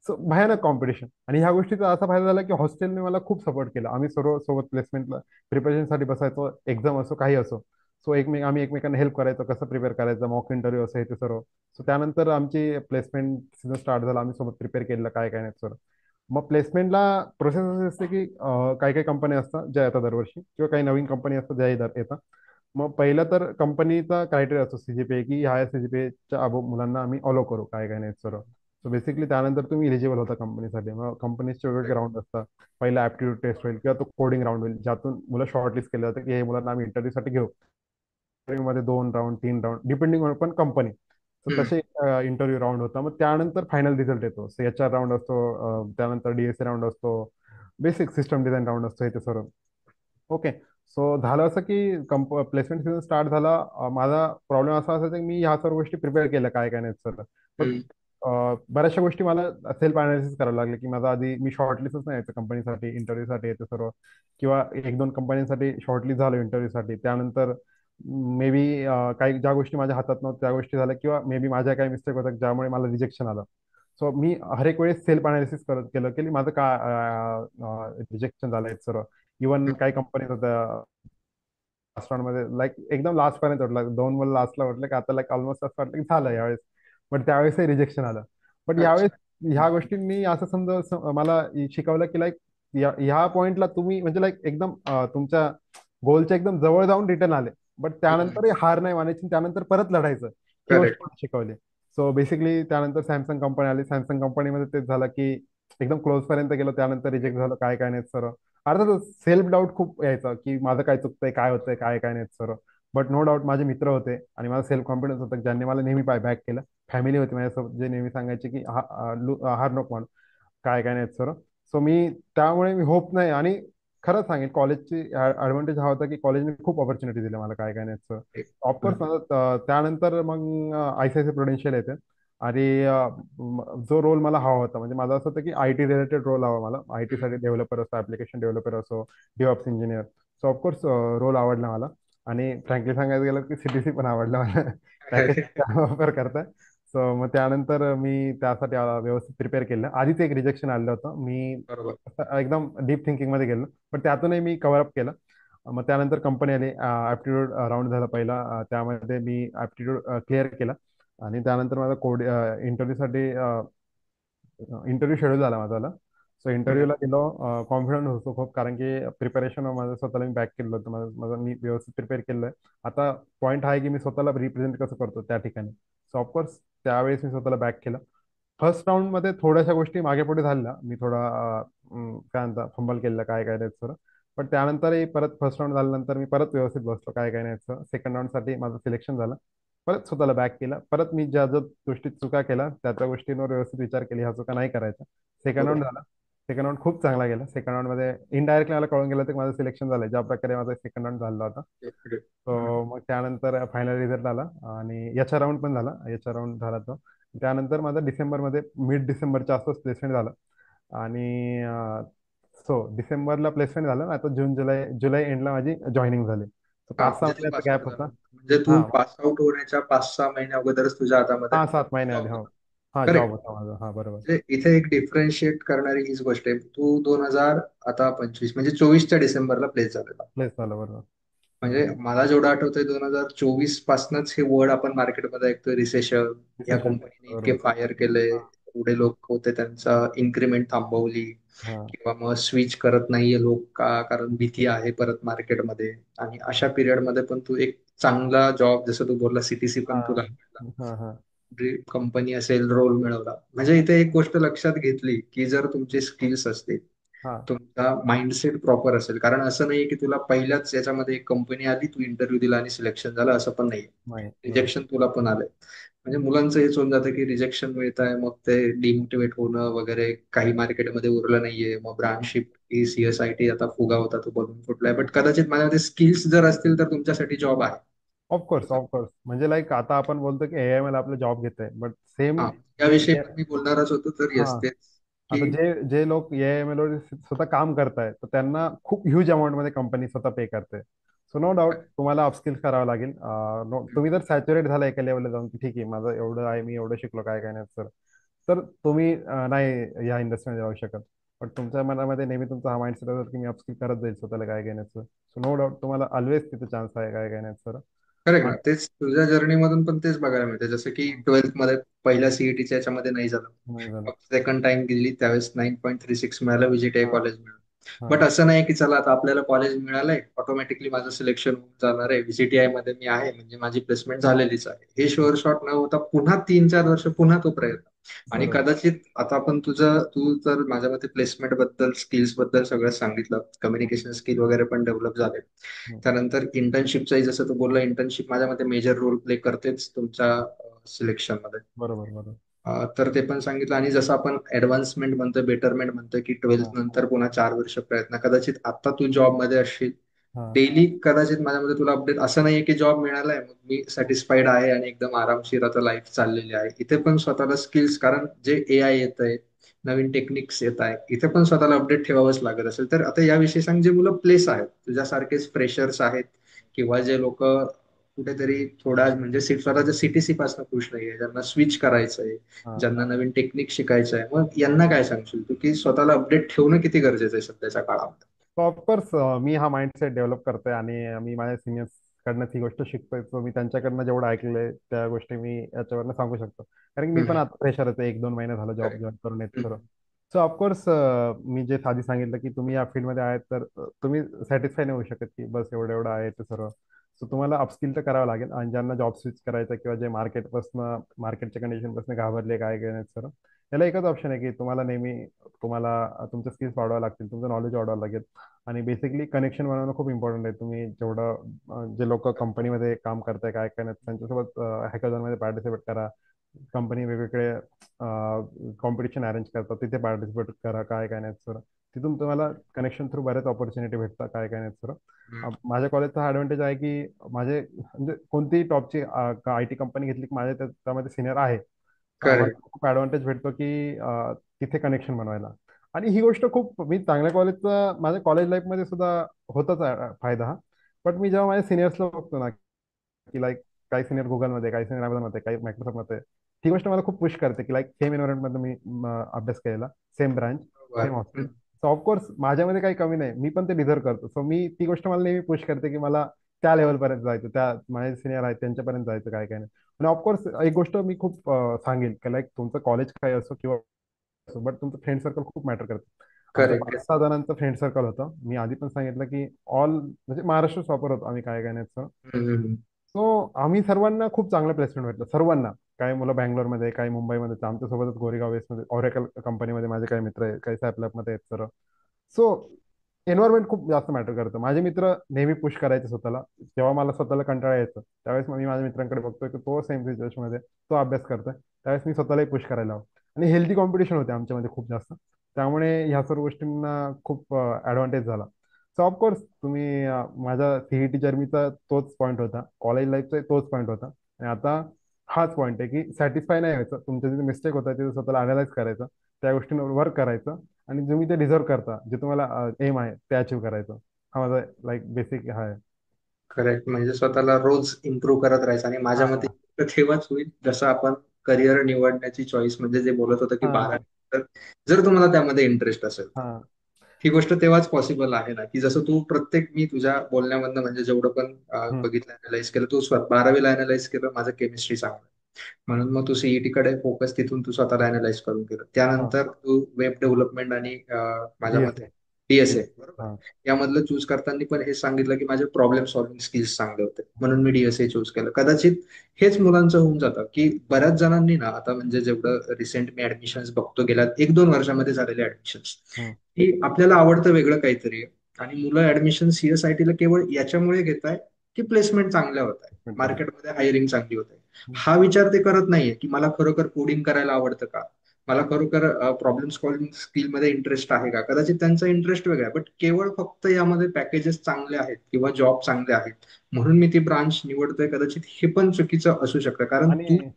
सो भयानक कॉम्पिटिशन. आणि ह्या गोष्टीचा असा फायदा झाला की हॉस्टेलने मला खूप सपोर्ट केला. आम्ही सर्व सोबत प्लेसमेंटला प्रिपरेशनसाठी बसायचो, एक्झाम असो काही असो. सो आम्ही एकमेकांना हेल्प करायचो, कसं प्रिपेअर करायचं, मॉक इंटरव्ह्यू असं हे ते सर्व. सो त्यानंतर आमची प्लेसमेंट सीझन स्टार्ट झाला, आम्ही सोबत प्रिपेअर केलं काय काय नाही सर. मग प्लेसमेंटला प्रोसेस अशी असते की काही काही कंपनी असतात ज्या येतात दरवर्षी किंवा काही नवीन कंपनी असतात ज्या येतात. मग पहिलं तर कंपनीचा क्रायटेरिया असतो सीजीपीए की ह्या सीजीपीएच्या अबो मुलांना आम्ही अलो करू काय काय नाही सर. सो बेसिकली त्यानंतर तुम्ही इलिजिबल होता कंपनीसाठी. मग कंपनीचे वेगवेगळे राऊंड असतात. पहिला ऍप्टिट्यूड टेस्ट होईल किंवा तो कोडिंग राऊंड होईल ज्यातून मुलं शॉर्टलिस्ट केले जातं की हे मुलांना आम्ही इंटरव्ह्यूसाठी घेऊ. मध्ये 2 राऊंड 3 राऊंड डिपेंडिंग ऑन पण कंपनी. सो तसे इंटरव्ह्यू राऊंड होता. मग त्यानंतर फायनल रिझल्ट येतो. सो एचआर राऊंड असतो, त्यानंतर डीएसए राऊंड असतो, बेसिक सिस्टम डिझाईन राऊंड असतो हे ते सर्व. ओके. सो झालं असं की प्लेसमेंट सीझन स्टार्ट झाला. माझा प्रॉब्लेम असा असायचा की मी ह्या सर्व गोष्टी प्रिपेअर केल्या काय काय नाही सर. बट बऱ्याचशा गोष्टी मला सेल्फ अनालिसिस करायला लागले की माझा आधी मी शॉर्टलिस्टच नाही यायचं कंपनीसाठी इंटरव्ह्यूसाठी येते सर्व, किंवा 1-2 कंपन्यांसाठी शॉर्टलिस्ट झालो इंटरव्ह्यूसाठी. त्यानंतर मे बी काही ज्या गोष्टी माझ्या हातात नव्हत्या त्या गोष्टी झाल्या, किंवा मे बी माझ्या काही मिस्टेक होत्या ज्यामुळे मला रिजेक्शन आलं. सो मी हर एक वेळेस सेल्फ अनालिसिस करत केलं की माझं का रिजेक्शन झालंय सर्व. इव्हन काही कंपनीज होत्या लास्ट राऊंड मध्ये, लाईक एकदम लास्ट पर्यंत वाटलं, दोन मला लास्टला वाटलं की आता लाईक ऑलमोस्ट असं वाटलं की झालं यावेळेस. बट त्यावेळेसही रिजेक्शन आलं. बट यावेळेस अच्छा. ह्या गोष्टींनी असं समजा मला शिकवलं की लाईक ह्या पॉइंटला तुम्ही म्हणजे लाईक एकदम तुमच्या गोलच्या एकदम जवळ जाऊन रिटर्न आले, बट त्यानंतरही हार नाही मानायची, त्यानंतर परत लढायचं. ही गोष्ट करेक्ट. मला शिकवली. सो बेसिकली त्यानंतर सॅमसंग कंपनी आली. सॅमसंग कंपनीमध्ये तेच झालं की एकदम क्लोज पर्यंत गेलो, त्यानंतर रिजेक्ट झालं, काय काय नाही सर. अर्थातच सेल्फ डाऊट खूप यायचा की माझं काय चुकतंय, काय होतंय, काय काय नाही सर. बट नो डाऊट माझे मित्र होते आणि माझा सेल्फ कॉन्फिडन्स होता, ज्यांनी मला नेहमी बॅक केलं. फॅमिली होती माझ्यासोबत, जे नेहमी सांगायचे की हार नको म्हणून, काय काय नाही सर. सो मी त्यामुळे मी होप नाही. आणि खरंच सांगेन, कॉलेजची ऍडव्हान्टेज हा होता की कॉलेजने खूप ऑपॉर्च्युनिटी दिल्या मला, काय काय नाही सर. ऑफकोर्स त्यानंतर मग आयसीआयसी प्रुडेन्शियल येते. आणि जो रोल मला हवा होता, म्हणजे माझं असं होतं की आय टी रिलेटेड रोल हवा मला. आय टी साठी डेव्हलपर असो, ऍप्लिकेशन डेव्हलपर असो, डेव्हऑप्स इंजिनियर. सो ऑफकोर्स रोल आवडला मला. आणि फ्रँकली सांगायचं गेलं की सीटीसी पण आवडलं मला. पॅकेज ऑफर करताय. सो मग त्यानंतर मी त्यासाठी व्यवस्थित प्रिपेअर केलं. आधीच एक रिजेक्शन आलं होतं, मी बरोबर. एकदम डीप थिंकिंग मध्ये गेलो, पण त्यातूनही मी कव्हर अप केलं. मग त्यानंतर कंपनी आली, ऍप्टिट्यूड राऊंड झाला पहिला. त्यामध्ये मी ऍप्टिट्यूड क्लिअर केला. आणि त्यानंतर माझा कोड इंटरव्ह्यूसाठी इंटरव्ह्यू शेड्यूल झाला माझा. सो इंटरव्ह्यूला गेलो. कॉन्फिडंट होतो खूप, कारण की प्रिपरेशन माझं स्वतःला मी बॅक केलं होतं. माझं मी व्यवस्थित प्रिपेअर केलं आहे. आता पॉईंट हा आहे की मी स्वतःला रिप्रेझेंट कसं करतो त्या ठिकाणी. सो ऑफकोर्स त्यावेळेस मी स्वतःला बॅक केलं. फर्स्ट राऊंडमध्ये थोड्याशा गोष्टी मागे पुढे झाल्या, मी थोडा काय म्हणता फंबल केलं, काय काय नाही सर. पण त्यानंतरही परत फर्स्ट राऊंड झाल्यानंतर मी परत व्यवस्थित बसलो, काय काय नाही सर. सेकंड राऊंडसाठी माझं सिलेक्शन झालं. परत स्वतःला बॅक केलं. परत मी ज्या ज्या गोष्टीत चुका केल्या त्या त्या गोष्टींवर व्यवस्थित विचार केले, ह्या चुका नाही करायच्या. सेकंड राऊंड बरोबर. झाला. सेकंड राऊंड खूप चांगला गेला. सेकंड राऊंडमध्ये इनडायरेक्टली मला कळून गेलं की माझं सिलेक्शन झालं, ज्या प्रकारे माझा सेकंड राऊंड झाला होता. सो मग त्यानंतर फायनल रिझल्ट आला. आणि याचा राऊंड पण झाला, याचा राऊंड झाला तो. त्यानंतर माझं डिसेंबरमध्ये, मिड डिसेंबरच्या आसपास प्लेसमेंट झालं. आणि डिसेंबरला प्लेसमेंट झालं. आता जून जुलै जुलै एंडला माझी जॉईनिंग झाली. So हा, 5-6 म्हणजे तू महिन्याचा पासआउट गॅप झाला, होता. म्हणजे तू हा, पास आउट होण्याच्या 5-6 महिन्या अगोदरच तुझ्या हातामध्ये 6-7 महिने आधी, जॉब हो. होता. हा, जॉब करेक्ट. होता माझा, हा बरोबर. म्हणजे इथे एक डिफरन्शिएट करणारी हीच गोष्ट आहे, तू 2000 आता 25 म्हणजे 24च्या डिसेंबरला प्लेस झालेला. प्लेस झालं, बरोबर. म्हणजे मला जेवढं आठवतंय 2024 पासूनच हे वर्ड आपण मार्केटमध्ये ऐकतोय, रिसेशन. या रिसेशन, कंपनीने इतके बरोबर. फायर केले, हा, एवढे लोक होते, त्यांचा इन्क्रीमेंट थांबवली, हा, किंवा मग स्विच करत नाहीये लोक का, कारण भीती आहे परत मार्केटमध्ये. आणि अशा पिरियड मध्ये पण तू एक चांगला जॉब, जसं तू बोलला सीटीसी हा, पण तुला मिळाला, हा, हा, कंपनी असेल, रोल मिळवला. म्हणजे इथे एक गोष्ट लक्षात घेतली की जर तुमचे स्किल्स असतील, हा. तुमचा माइंडसेट प्रॉपर असेल, कारण असं नाही की तुला पहिल्याच याच्यामध्ये एक कंपनी आली, तू इंटरव्ह्यू दिला आणि सिलेक्शन झालं, असं पण नाही. नाही, बरोबर. रिजेक्शन तुला पण आलंय. म्हणजे मुलांचं हेच होऊन जातं की रिजेक्शन मिळत आहे, मग ते डिमोटिवेट होणं वगैरे, काही मार्केटमध्ये उरलं नाहीये, मग ब्रांच शिफ्ट की सीएसआयटी आता फुगा होता तो बघून फुटलाय. बट कदाचित माझ्यामध्ये स्किल्स जर असतील तर तुमच्यासाठी जॉब आहे. Of course, of course. म्हणजे लाईक आता आपण बोलतो की एआय मला आपला जॉब घेत आहे, बट सेम. हा, याविषयी पण मी बोलणारच होतो, तर हा, येस तेच आता की. जे जे लोक ए एम एल वर स्वतः काम करतायत, तर त्यांना खूप ह्यूज अमाऊंट मध्ये कंपनी स्वतः पे करते. सो नो डाऊट तुम्हाला अपस्किल करावं लागेल. तुम्ही जर सॅच्युरेट झाला एका लेवलला जाऊन की ठीक आहे, माझं एवढं आहे, मी एवढं शिकलो, काय काय नाही सर, तर तुम्ही नाही या इंडस्ट्रीमध्ये जाऊ शकत. पण तुमच्या मनामध्ये नेहमी तुमचा हा माइंडसेट असेल की मी अपस्किल करत जाईल स्वतःला, काय काय नाही सर. सो नो डाऊट तुम्हाला ऑलवेज तिथे चान्स आहे, काय काय नाही सर. करेक्ट ना, तेच तुझ्या जर्नी मधून पण तेच बघायला मिळते. जसं की 12th मध्ये पहिल्या सीईटीच्या याच्यामध्ये नाही झालं, नाही झालं. सेकंड टाइम गेली, त्यावेळेस 9.36 मिळालं, व्हीजीटीआय हा, कॉलेज मिळालं. हा, बट असं नाही की चला आता आपल्याला कॉलेज मिळालंय, ऑटोमॅटिकली माझं सिलेक्शन होऊन जाणार आहे, व्हीजीटीआय मध्ये मी आहे म्हणजे माझी प्लेसमेंट झालेलीच आहे, हे शुअर शॉट न होता पुन्हा 3-4 वर्ष पुन्हा तो प्रयत्न. आणि बरोबर. कदाचित आता पण तू तर माझ्या मते प्लेसमेंट बद्दल, स्किल्स बद्दल सगळं सांगितलं, कम्युनिकेशन स्किल वगैरे पण डेव्हलप झाले. हम्म. त्यानंतर इंटर्नशिपचाही जसं तू बोलला, इंटर्नशिप माझ्या मते मेजर रोल प्ले करतेच तुमच्या सिलेक्शन मध्ये. बरोबर, बरोबर. तर ते पण सांगितलं. आणि जसं आपण ऍडव्हान्समेंट म्हणतोय, बेटरमेंट म्हणतोय की हा, 12th नंतर पुन्हा 4 वर्ष प्रयत्न, कदाचित आता तू जॉब मध्ये असशील हा, डेली, कदाचित माझ्या मते तुला अपडेट असं नाहीये की जॉब मिळालाय मग मी सॅटिस्फाईड आहे आणि एकदम आरामशीर आता लाईफ चाललेली आहे. इथे पण स्वतःला स्किल्स, कारण जे एआय येत आहे, नवीन टेक्निक्स येत आहे, इथे पण स्वतःला अपडेट ठेवावंच लागत असेल. तर आता याविषयी सांग, जे मुलं प्लेस आहेत तुझ्यासारखेच फ्रेशर्स आहेत, किंवा जे लोक कुठेतरी थोडा म्हणजे स्वतःच्या सीटीसी पासून खुश नाहीये, ज्यांना स्विच करायचंय, हा. ज्यांना नवीन टेक्निक शिकायचं आहे, मग यांना काय सांगशील तू की स्वतःला अपडेट ठेवणं किती गरजेचं आहे सध्याच्या काळामध्ये? सो ऑफकोर्स मी हा माइंडसेट डेव्हलप करतोय आणि मी माझ्या सिनियर्स कडनं ती गोष्ट शिकतोय. सो मी त्यांच्याकडनं जेवढं ऐकलंय त्या गोष्टी मी याच्यावरनं सांगू शकतो. कारण की मी पण हम्म. आता फ्रेशरच आहे, 1-2 महिने झालं जॉब करेक्ट. जॉईन करून येत सर्व. हम्म. सो ऑफकोर्स मी जे आधी सांगितलं की तुम्ही या फील्डमध्ये आहेत तर तुम्ही सॅटिस्फाय नाही होऊ शकत की बस एवढं एवढं आहे ते सर्व. सो तुम्हाला अपस्किल तर करावं लागेल आणि ज्यांना जॉब स्विच करायचा किंवा जे मार्केटच्या कंडिशनपासून घाबरले काय काय सर, त्याला एकच ऑप्शन आहे की तुम्हाला नेहमी तुमचे स्किल्स वाढवावे लागतील, तुमचं नॉलेज वाढवावं लागेल. आणि बेसिकली कनेक्शन बनवणं खूप इम्पॉर्टंट आहे. तुम्ही जेवढं जे लोक कंपनीमध्ये काम करताय काय काय नाही त्यांच्यासोबत हॅकाथॉनमध्ये पार्टिसिपेट करा. कंपनी वेगवेगळे कॉम्पिटिशन अरेंज करतात, तिथे पार्टिसिपेट करा काय काय नाही सर. तिथून तुम्हाला कनेक्शन थ्रू बऱ्याच ऑपॉर्च्युनिटी भेटतात काय काय नाही सर. हम्म. माझ्या कॉलेजचा हा ॲडव्हान्टेज आहे की माझे म्हणजे कोणतीही टॉपची आय टी कंपनी घेतली की माझे त्यामध्ये सिनियर आहे. तर आम्हाला करेक्ट. खूप ॲडव्हान्टेज भेटतो की तिथे कनेक्शन बनवायला. आणि ही गोष्ट खूप मी चांगल्या कॉलेजचा माझ्या कॉलेज लाईफमध्ये सुद्धा होताच फायदा हा. बट मी जेव्हा माझ्या सिनियर्सला बघतो ना की लाईक काही सिनियर गुगलमध्ये, काही सिनियर ॲमेझॉनमध्ये, काही मायक्रोसॉफ्टमध्ये, ती गोष्ट मला खूप पुश करते की लाईक सेम एन्व्हायरमेंटमध्ये मी अभ्यास केलेला, सेम ब्रांच, सेम बरोबर. हॉस्टेल. हम्म. सो ऑफकोर्स माझ्यामध्ये काही कमी नाही, मी पण ते डिझर्व करतो. सो मी ती गोष्ट मला नेहमी पुश करते की मला त्या लेवलपर्यंत जायचं, त्या माझे सिनियर आहेत त्यांच्यापर्यंत जायचं काय काय नाही. आणि ऑफकोर्स एक गोष्ट मी खूप सांगेन की लाईक तुमचं कॉलेज काय असो किंवा बट तुमचं फ्रेंड सर्कल खूप मॅटर करतं. आमचं करेक्ट. 5-6 जणांचं फ्रेंड सर्कल होतं. मी आधी पण सांगितलं की ऑल म्हणजे महाराष्ट्र टॉपर होतो आम्ही काय काय नाही. हम्म. सो आम्ही सर्वांना खूप चांगलं प्लेसमेंट भेटलं सर्वांना. काही मुलं बँगलोरमध्ये, काही मुंबईमध्ये, तर आमच्यासोबतच गोरेगाव वेस्टमध्ये ऑरेकल कंपनीमध्ये माझे काही मित्र आहेत, काही सॅपलॅबमध्ये आहेत सर. सो एन्व्हायरमेंट खूप जास्त मॅटर करतं. माझे मित्र नेहमी पुश करायचे स्वतःला. जेव्हा मला स्वतःला कंटाळा यायचं त्यावेळेस मी माझ्या मित्रांकडे बघतोय की तो सेम सिच्युएशनमध्ये तो अभ्यास करतोय, त्यावेळेस मी स्वतःलाही पुश करायला हवं. आणि हेल्दी कॉम्पिटिशन होते आमच्यामध्ये खूप जास्त. त्यामुळे ह्या सर्व गोष्टींना खूप ॲडव्हान्टेज झाला. सो ऑफकोर्स तुम्ही माझा सीईटी जर्नीचा तोच पॉईंट होता, कॉलेज लाईफचा तोच पॉईंट होता. आणि आता हाच पॉईंट आहे की सॅटिस्फाय नाही व्हायचं, तुमच्या जिथे मिस्टेक होता तिथे स्वतःला अनालाइज करायचं, त्या गोष्टींवर वर्क करायचं. आणि तुम्ही ते डिझर्व करता, जे तुम्हाला एम आहे ते अचीव करायचं. हा माझा लाईक बेसिक हा आहे. करेक्ट. म्हणजे स्वतःला रोज इम्प्रूव्ह करत राहायचं आणि माझ्या मते हा. तेव्हाच होईल जसं आपण करिअर निवडण्याची चॉईस म्हणजे जे बोलत होतं की हा. 12 जर तुम्हाला त्यामध्ये इंटरेस्ट असेल तर. हा. ही गोष्ट तेव्हाच पॉसिबल आहे ना, की जसं तू प्रत्येक मी तुझ्या बोलण्यामधनं म्हणजे जेवढं पण हम्म. बघितलं, अनालाइज केलं, तू 12वीला अनालाइज केलं माझं केमिस्ट्री चांगलं आहे. म्हणून मग तू सीईटी कडे फोकस तिथून तू स्वतःला अनालाइज करून केलं. हा. त्यानंतर तू वेब डेव्हलपमेंट आणि माझ्या डीएसए. मते डीएसए डीएसए. बरोबर हा. यामधलं चूज करताना पण हे सांगितलं की माझे प्रॉब्लेम सॉल्व्हिंग स्किल्स चांगले होते म्हणून मी डीएसए चूज केलं. कदाचित हेच मुलांचं होऊन जातं की बऱ्याच जणांनी ना आता म्हणजे जेवढं रिसेंट मी ऍडमिशन्स बघतो गेल्या 1-2 वर्षामध्ये झालेले ऍडमिशन्स हम्म. की आपल्याला आवडतं वेगळं काहीतरी आणि मुलं ऍडमिशन सीएसआयटी ला केवळ याच्यामुळे घेत आहे की प्लेसमेंट चांगल्या होत आहे, चांगलं. मार्केटमध्ये हायरिंग चांगली होत आहे. हम्म. हा विचार ते करत नाहीये की मला खरोखर कोडिंग करायला आवडतं का, मला खरोखर प्रॉब्लेम सॉल्व्हिंग स्किल मध्ये इंटरेस्ट आहे का. कदाचित त्यांचा इंटरेस्ट वेगळा आहे, बट केवळ फक्त यामध्ये पॅकेजेस चांगले आहेत किंवा जॉब चांगले आहेत म्हणून मी ती ब्रांच निवडतोय, कदाचित हे पण चुकीचं असू शकतं कारण आणि तू.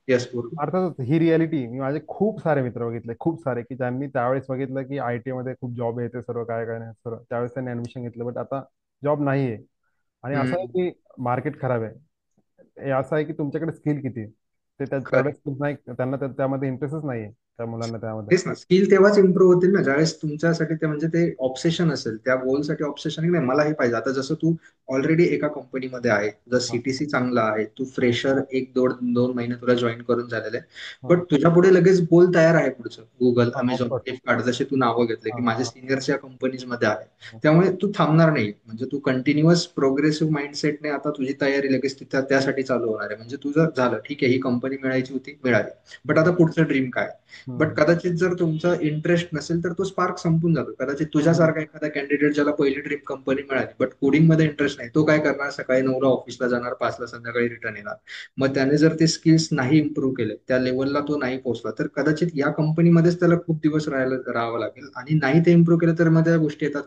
येस बोल. अर्थातच ही रियालिटी मी माझे खूप सारे मित्र बघितले, खूप सारे की ज्यांनी त्यावेळेस बघितलं की आय टी मध्ये खूप जॉब येते सर्व काय काय नाही सर्व, त्यावेळेस त्यांनी ऍडमिशन घेतलं बट आता जॉब नाहीये. आणि असं आहे हम्म. की मार्केट खराब आहे. हे असं आहे की तुमच्याकडे स्किल किती आहे? ते तेवढ्या स्किल्स नाही, त्यांना त्यामध्ये इंटरेस्टच नाहीये त्या मुलांना त्यामध्ये. तेच ना, स्किल तेव्हाच इम्प्रूव्ह होतील ना ज्यावेळेस तुमच्यासाठी ते म्हणजे ते ऑब्सेशन असेल, त्या गोलसाठी ऑब्सेशन नाही मला हे पाहिजे. आता जसं तू ऑलरेडी एका कंपनीमध्ये आहे, तुझा हा. सीटीसी चांगला आहे, तू हा. फ्रेशर 1-2 महिने तुला जॉईन करून झालेले आहे, हा. बट तुझ्या पुढे लगेच गोल तयार आहे पुढचं, गुगल, हा. Amazon, of course. फ्लिपकार्ट जसे तू नावं घेतले हा. की माझे हा. सिनियर्स या कंपनीजमध्ये आहे. हा. त्यामुळे तू थांबणार नाही, म्हणजे तू कंटिन्युअस प्रोग्रेसिव्ह माइंडसेटने आता तुझी तयारी लगेच तिथं त्यासाठी चालू होणार आहे. म्हणजे तुझं झालं ठीक आहे, ही कंपनी मिळायची होती मिळाली, बट आता पुढचं ड्रीम काय. बट हम्म. कदाचित जर तुमचा इंटरेस्ट नसेल तर तो स्पार्क संपून जातो. कदाचित हम्म. तुझ्यासारखा एखादा कॅन्डिडेट ज्याला पहिली ड्रीम कंपनी मिळाली बट कोडिंग मध्ये इंटरेस्ट नाही, तो काय करणार, सकाळी 9ला ऑफिसला जाणार, 5ला संध्याकाळी रिटर्न येणार. मग त्याने जर ते स्किल्स नाही इम्प्रूव्ह केले, त्या लेवलला तो नाही पोहोचला, तर कदाचित या कंपनीमध्येच त्याला खूप दिवस राहावं लागेल आणि नाही ते इम्प्रूव्ह केलं तर मग त्या गोष्टी येतात,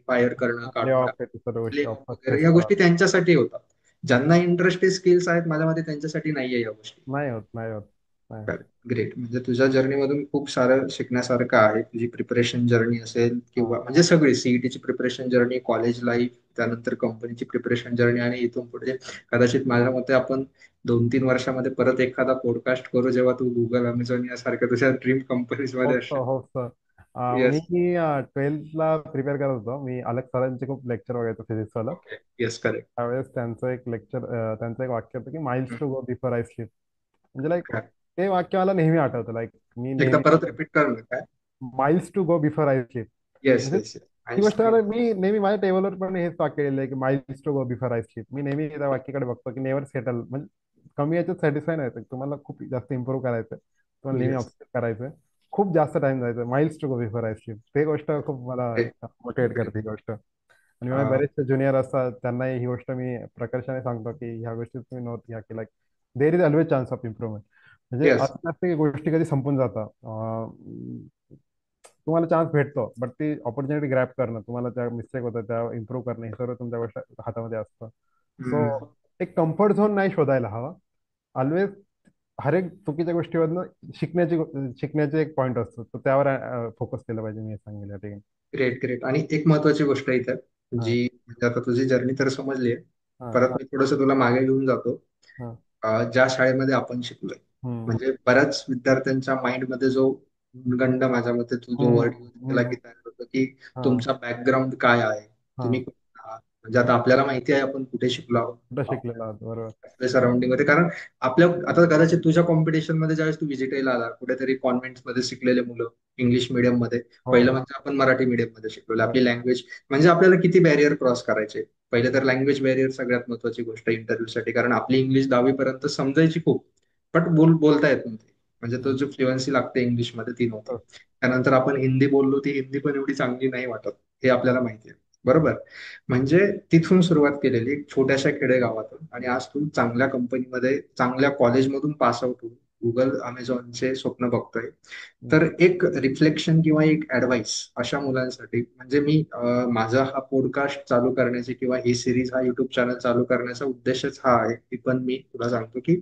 फायर करणं, ले काढून ऑफ टाकणं, आहे सर्व lay गोष्टी off ऑफकोर्स वगैरे, फेस या करावं. गोष्टी त्यांच्यासाठी होतात. ज्यांना इंटरेस्ट स्किल्स आहेत माझ्या मते त्यांच्यासाठी नाहीये या गोष्टी. नाही होत, नाही होत. नाही. ग्रेट. म्हणजे तुझ्या जर्नीमधून खूप सारं शिकण्यासारखं आहे. तुझी प्रिपरेशन जर्नी असेल हा. किंवा म्हणजे सगळी सीईटीची प्रिपरेशन जर्नी, कॉलेज लाईफ, त्यानंतर कंपनीची प्रिपरेशन जर्नी आणि इथून पुढे कदाचित माझ्या मते आपण 2-3 वर्षामध्ये परत एखादा पॉडकास्ट करू जेव्हा तू गुगल, अमेझॉन यासारख्या तुझ्या ड्रीम कंपनीज मध्ये होप असशील. So, hope so. मी येस. 12th प्रिपेअर करत होतो. मी अलग सरांचे खूप लेक्चर बघायचो फिजिक्सवालं. ओके. Yes, correct. त्यावेळेस त्यांचं एक लेक्चर, त्यांचं एक वाक्य होतं की miles to go before I sleep. म्हणजे लाईक ते वाक्य मला नेहमी आठवतं. लाईक मी एकदा नेहमी परत रिपीट कर ना काय. Miles to go before I sleep. Yes, म्हणजे येस, ती येस. गोष्ट मला, मी नेहमी माझ्या टेबलवर पण हेच वाक्य लिहिलंय की miles to go before I sleep. मी नेहमी त्या वाक्याकडे बघतो की नेव्हर सेटल. म्हणजे कमी याच्यात सॅटिस्फाय नाही व्हायचं. तुम्हाला खूप जास्त इम्प्रूव्ह करायचं, तुम्हाला नेहमी येस. अपस्केल करायचं, खूप जास्त टाइम जायचं. Miles to go before I sleep, ते गोष्ट खूप मला ग्रेट. Motivate great. करते ही गोष्ट. आणि माझे बरेचसे ज्युनियर असतात, त्यांनाही ही गोष्ट मी प्रकर्षाने सांगतो की ह्या गोष्टी तुम्ही नोट घ्या, की like there is always chance of improvement. म्हणजे येस. असं नसतं की गोष्टी कधी संपून जातात. तुम्हाला चान्स भेटतो, बट ती ऑपॉर्च्युनिटी ग्रॅब करणं, तुम्हाला त्या मिस्टेक होतं त्या इम्प्रूव्ह करणं, हे सर्व तुमच्या गोष्ट हातामध्ये असतं. सो एक कम्फर्ट झोन नाही शोधायला हवा. ऑलवेज हर एक चुकीच्या गोष्टीवरनं शिकण्याचे एक पॉईंट असतो, तर त्यावर फोकस केलं पाहिजे, मी हे सांगेन या ठिकाणी. Great, great. आणि एक महत्वाची गोष्ट इथं, हां. जी म्हणजे आता तुझी जर्नी तर समजली आहे. हां. परत मी थोडस तुला मागे घेऊन जातो. हां. ज्या शाळेमध्ये आपण शिकलोय, हम्म. म्हणजे बऱ्याच विद्यार्थ्यांच्या माइंडमध्ये जो गंड, माझ्या मते तू जो वर्ड हम्म. यूज केला हम्म. की तयार होतं की हां. तुमचा बॅकग्राऊंड काय आहे, तुम्ही हां. कुठे आहात. म्हणजे आता आपल्याला माहिती आहे आपण कुठे शिकलो कुठं आहोत, शिकलेला आहात, बरोबर. आपल्या सराउंडिंग मध्ये. कारण आपल्या आता कदाचित तुझ्या कॉम्पिटिशन मध्ये ज्यावेळेस तू व्हिजिटला आला कुठेतरी कॉन्व्हेंट मध्ये शिकलेले मुलं, इंग्लिश मिडियम मध्ये, हो, पहिलं हो. म्हणजे आपण मराठी मीडियम मध्ये शिकलो, आपली बरोबर. लँग्वेज, म्हणजे आपल्याला किती बॅरियर क्रॉस करायचे. पहिले तर लँग्वेज बॅरियर सगळ्यात महत्वाची गोष्ट इंटरव्ह्यू साठी, कारण आपली इंग्लिश 10वी पर्यंत समजायची खूप, बट बोलता येत नव्हती. म्हणजे तो हम्म. जो फ्लुएन्सी लागते इंग्लिशमध्ये ती नव्हती. हो. त्यानंतर आपण हिंदी बोललो, ती हिंदी पण एवढी चांगली नाही वाटत, हे आपल्याला माहिती आहे. बरोबर. म्हणजे तिथून सुरुवात केलेली एक छोट्याशा खेडेगावातून, आणि आज तू चांगल्या कंपनीमध्ये, चांगल्या कॉलेजमधून पास आउट होऊन गुगल, अमेझॉनचे स्वप्न बघतोय. तर हम्म. एक रिफ्लेक्शन किंवा एक ऍडवाइस अशा मुलांसाठी, म्हणजे मी माझा हा पॉडकास्ट चालू करण्याची किंवा ही सिरीज, हा युट्यूब चॅनल चालू करण्याचा उद्देशच हा आहे की, पण मी तुला सांगतो की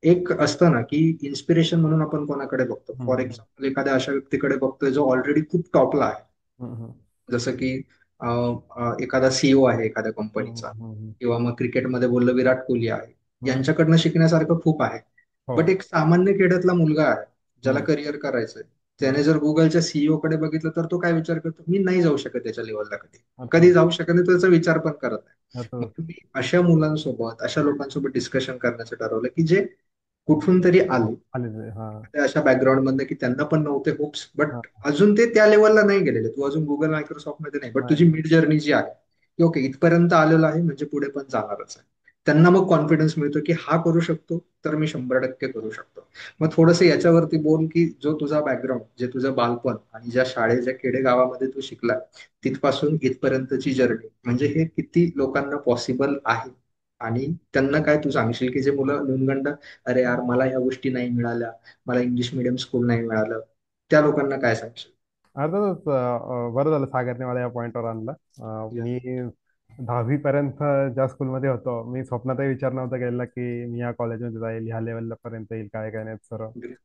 एक असतं ना की इन्स्पिरेशन म्हणून आपण कोणाकडे बघतो. फॉर हम्म. एक्झाम्पल एखाद्या अशा व्यक्तीकडे बघतोय जो ऑलरेडी खूप टॉपला आहे. हम्म. जसं की एखादा सीईओ आहे एखाद्या हम्म. कंपनीचा, हम्म. किंवा मग क्रिकेटमध्ये बोललं विराट कोहली आहे. हम्म. यांच्याकडनं शिकण्यासारखं खूप आहे. हो. बट एक सामान्य खेड्यातला मुलगा आहे ज्याला हम्म. करिअर करायचंय, हम्म. त्याने जर गुगलच्या सीईओ कडे बघितलं तर तो काय विचार करतो, मी नाही जाऊ शकत त्याच्या लेवलला, कधी अच्छा. कधी जाऊ शकत नाही, त्याचा विचार पण करत नाही. मग अच्छा. तुम्ही अशा मुलांसोबत, अशा लोकांसोबत डिस्कशन करण्याचं ठरवलं की जे कुठून तरी आले, आले ते. हा. त्या अशा बॅकग्राऊंड मधनं की त्यांना पण नव्हते होप्स, हा. बट अजून ते त्या लेवलला नाही गेलेले. तू अजून गुगल, मायक्रोसॉफ्ट मध्ये नाही, बट नाही. तुझी मिड जर्नी जी आहे की ओके इथपर्यंत आलेलो आहे, म्हणजे पुढे पण जाणारच आहे. त्यांना मग कॉन्फिडन्स मिळतो की हा करू शकतो, तर मी 100% करू शकतो. मग थोडंसं याच्यावरती बोल की जो तुझा बॅकग्राऊंड, जे तुझं बालपण आणि ज्या शाळेत, ज्या खेडेगावामध्ये तू शिकला, तिथपासून इथपर्यंतची जर्नी, म्हणजे हे किती लोकांना पॉसिबल आहे. आणि त्यांना काय तू सांगशील की जे मुलं न्यूनगंड, अरे यार मला ह्या गोष्टी नाही मिळाल्या, मला इंग्लिश मिडियम स्कूल नाही मिळालं, त्या लोकांना काय सांगशील? अर्थातच बरं झालं सागरने मला या पॉईंटवर आणलं. Yes. मी 10वी पर्यंत ज्या स्कूलमध्ये होतो, मी स्वप्नातही विचार नव्हता केलेला की मी या कॉलेजमध्ये जाईल, ह्या लेवलला पर्यंत येईल, काय काय नाही सर. Great.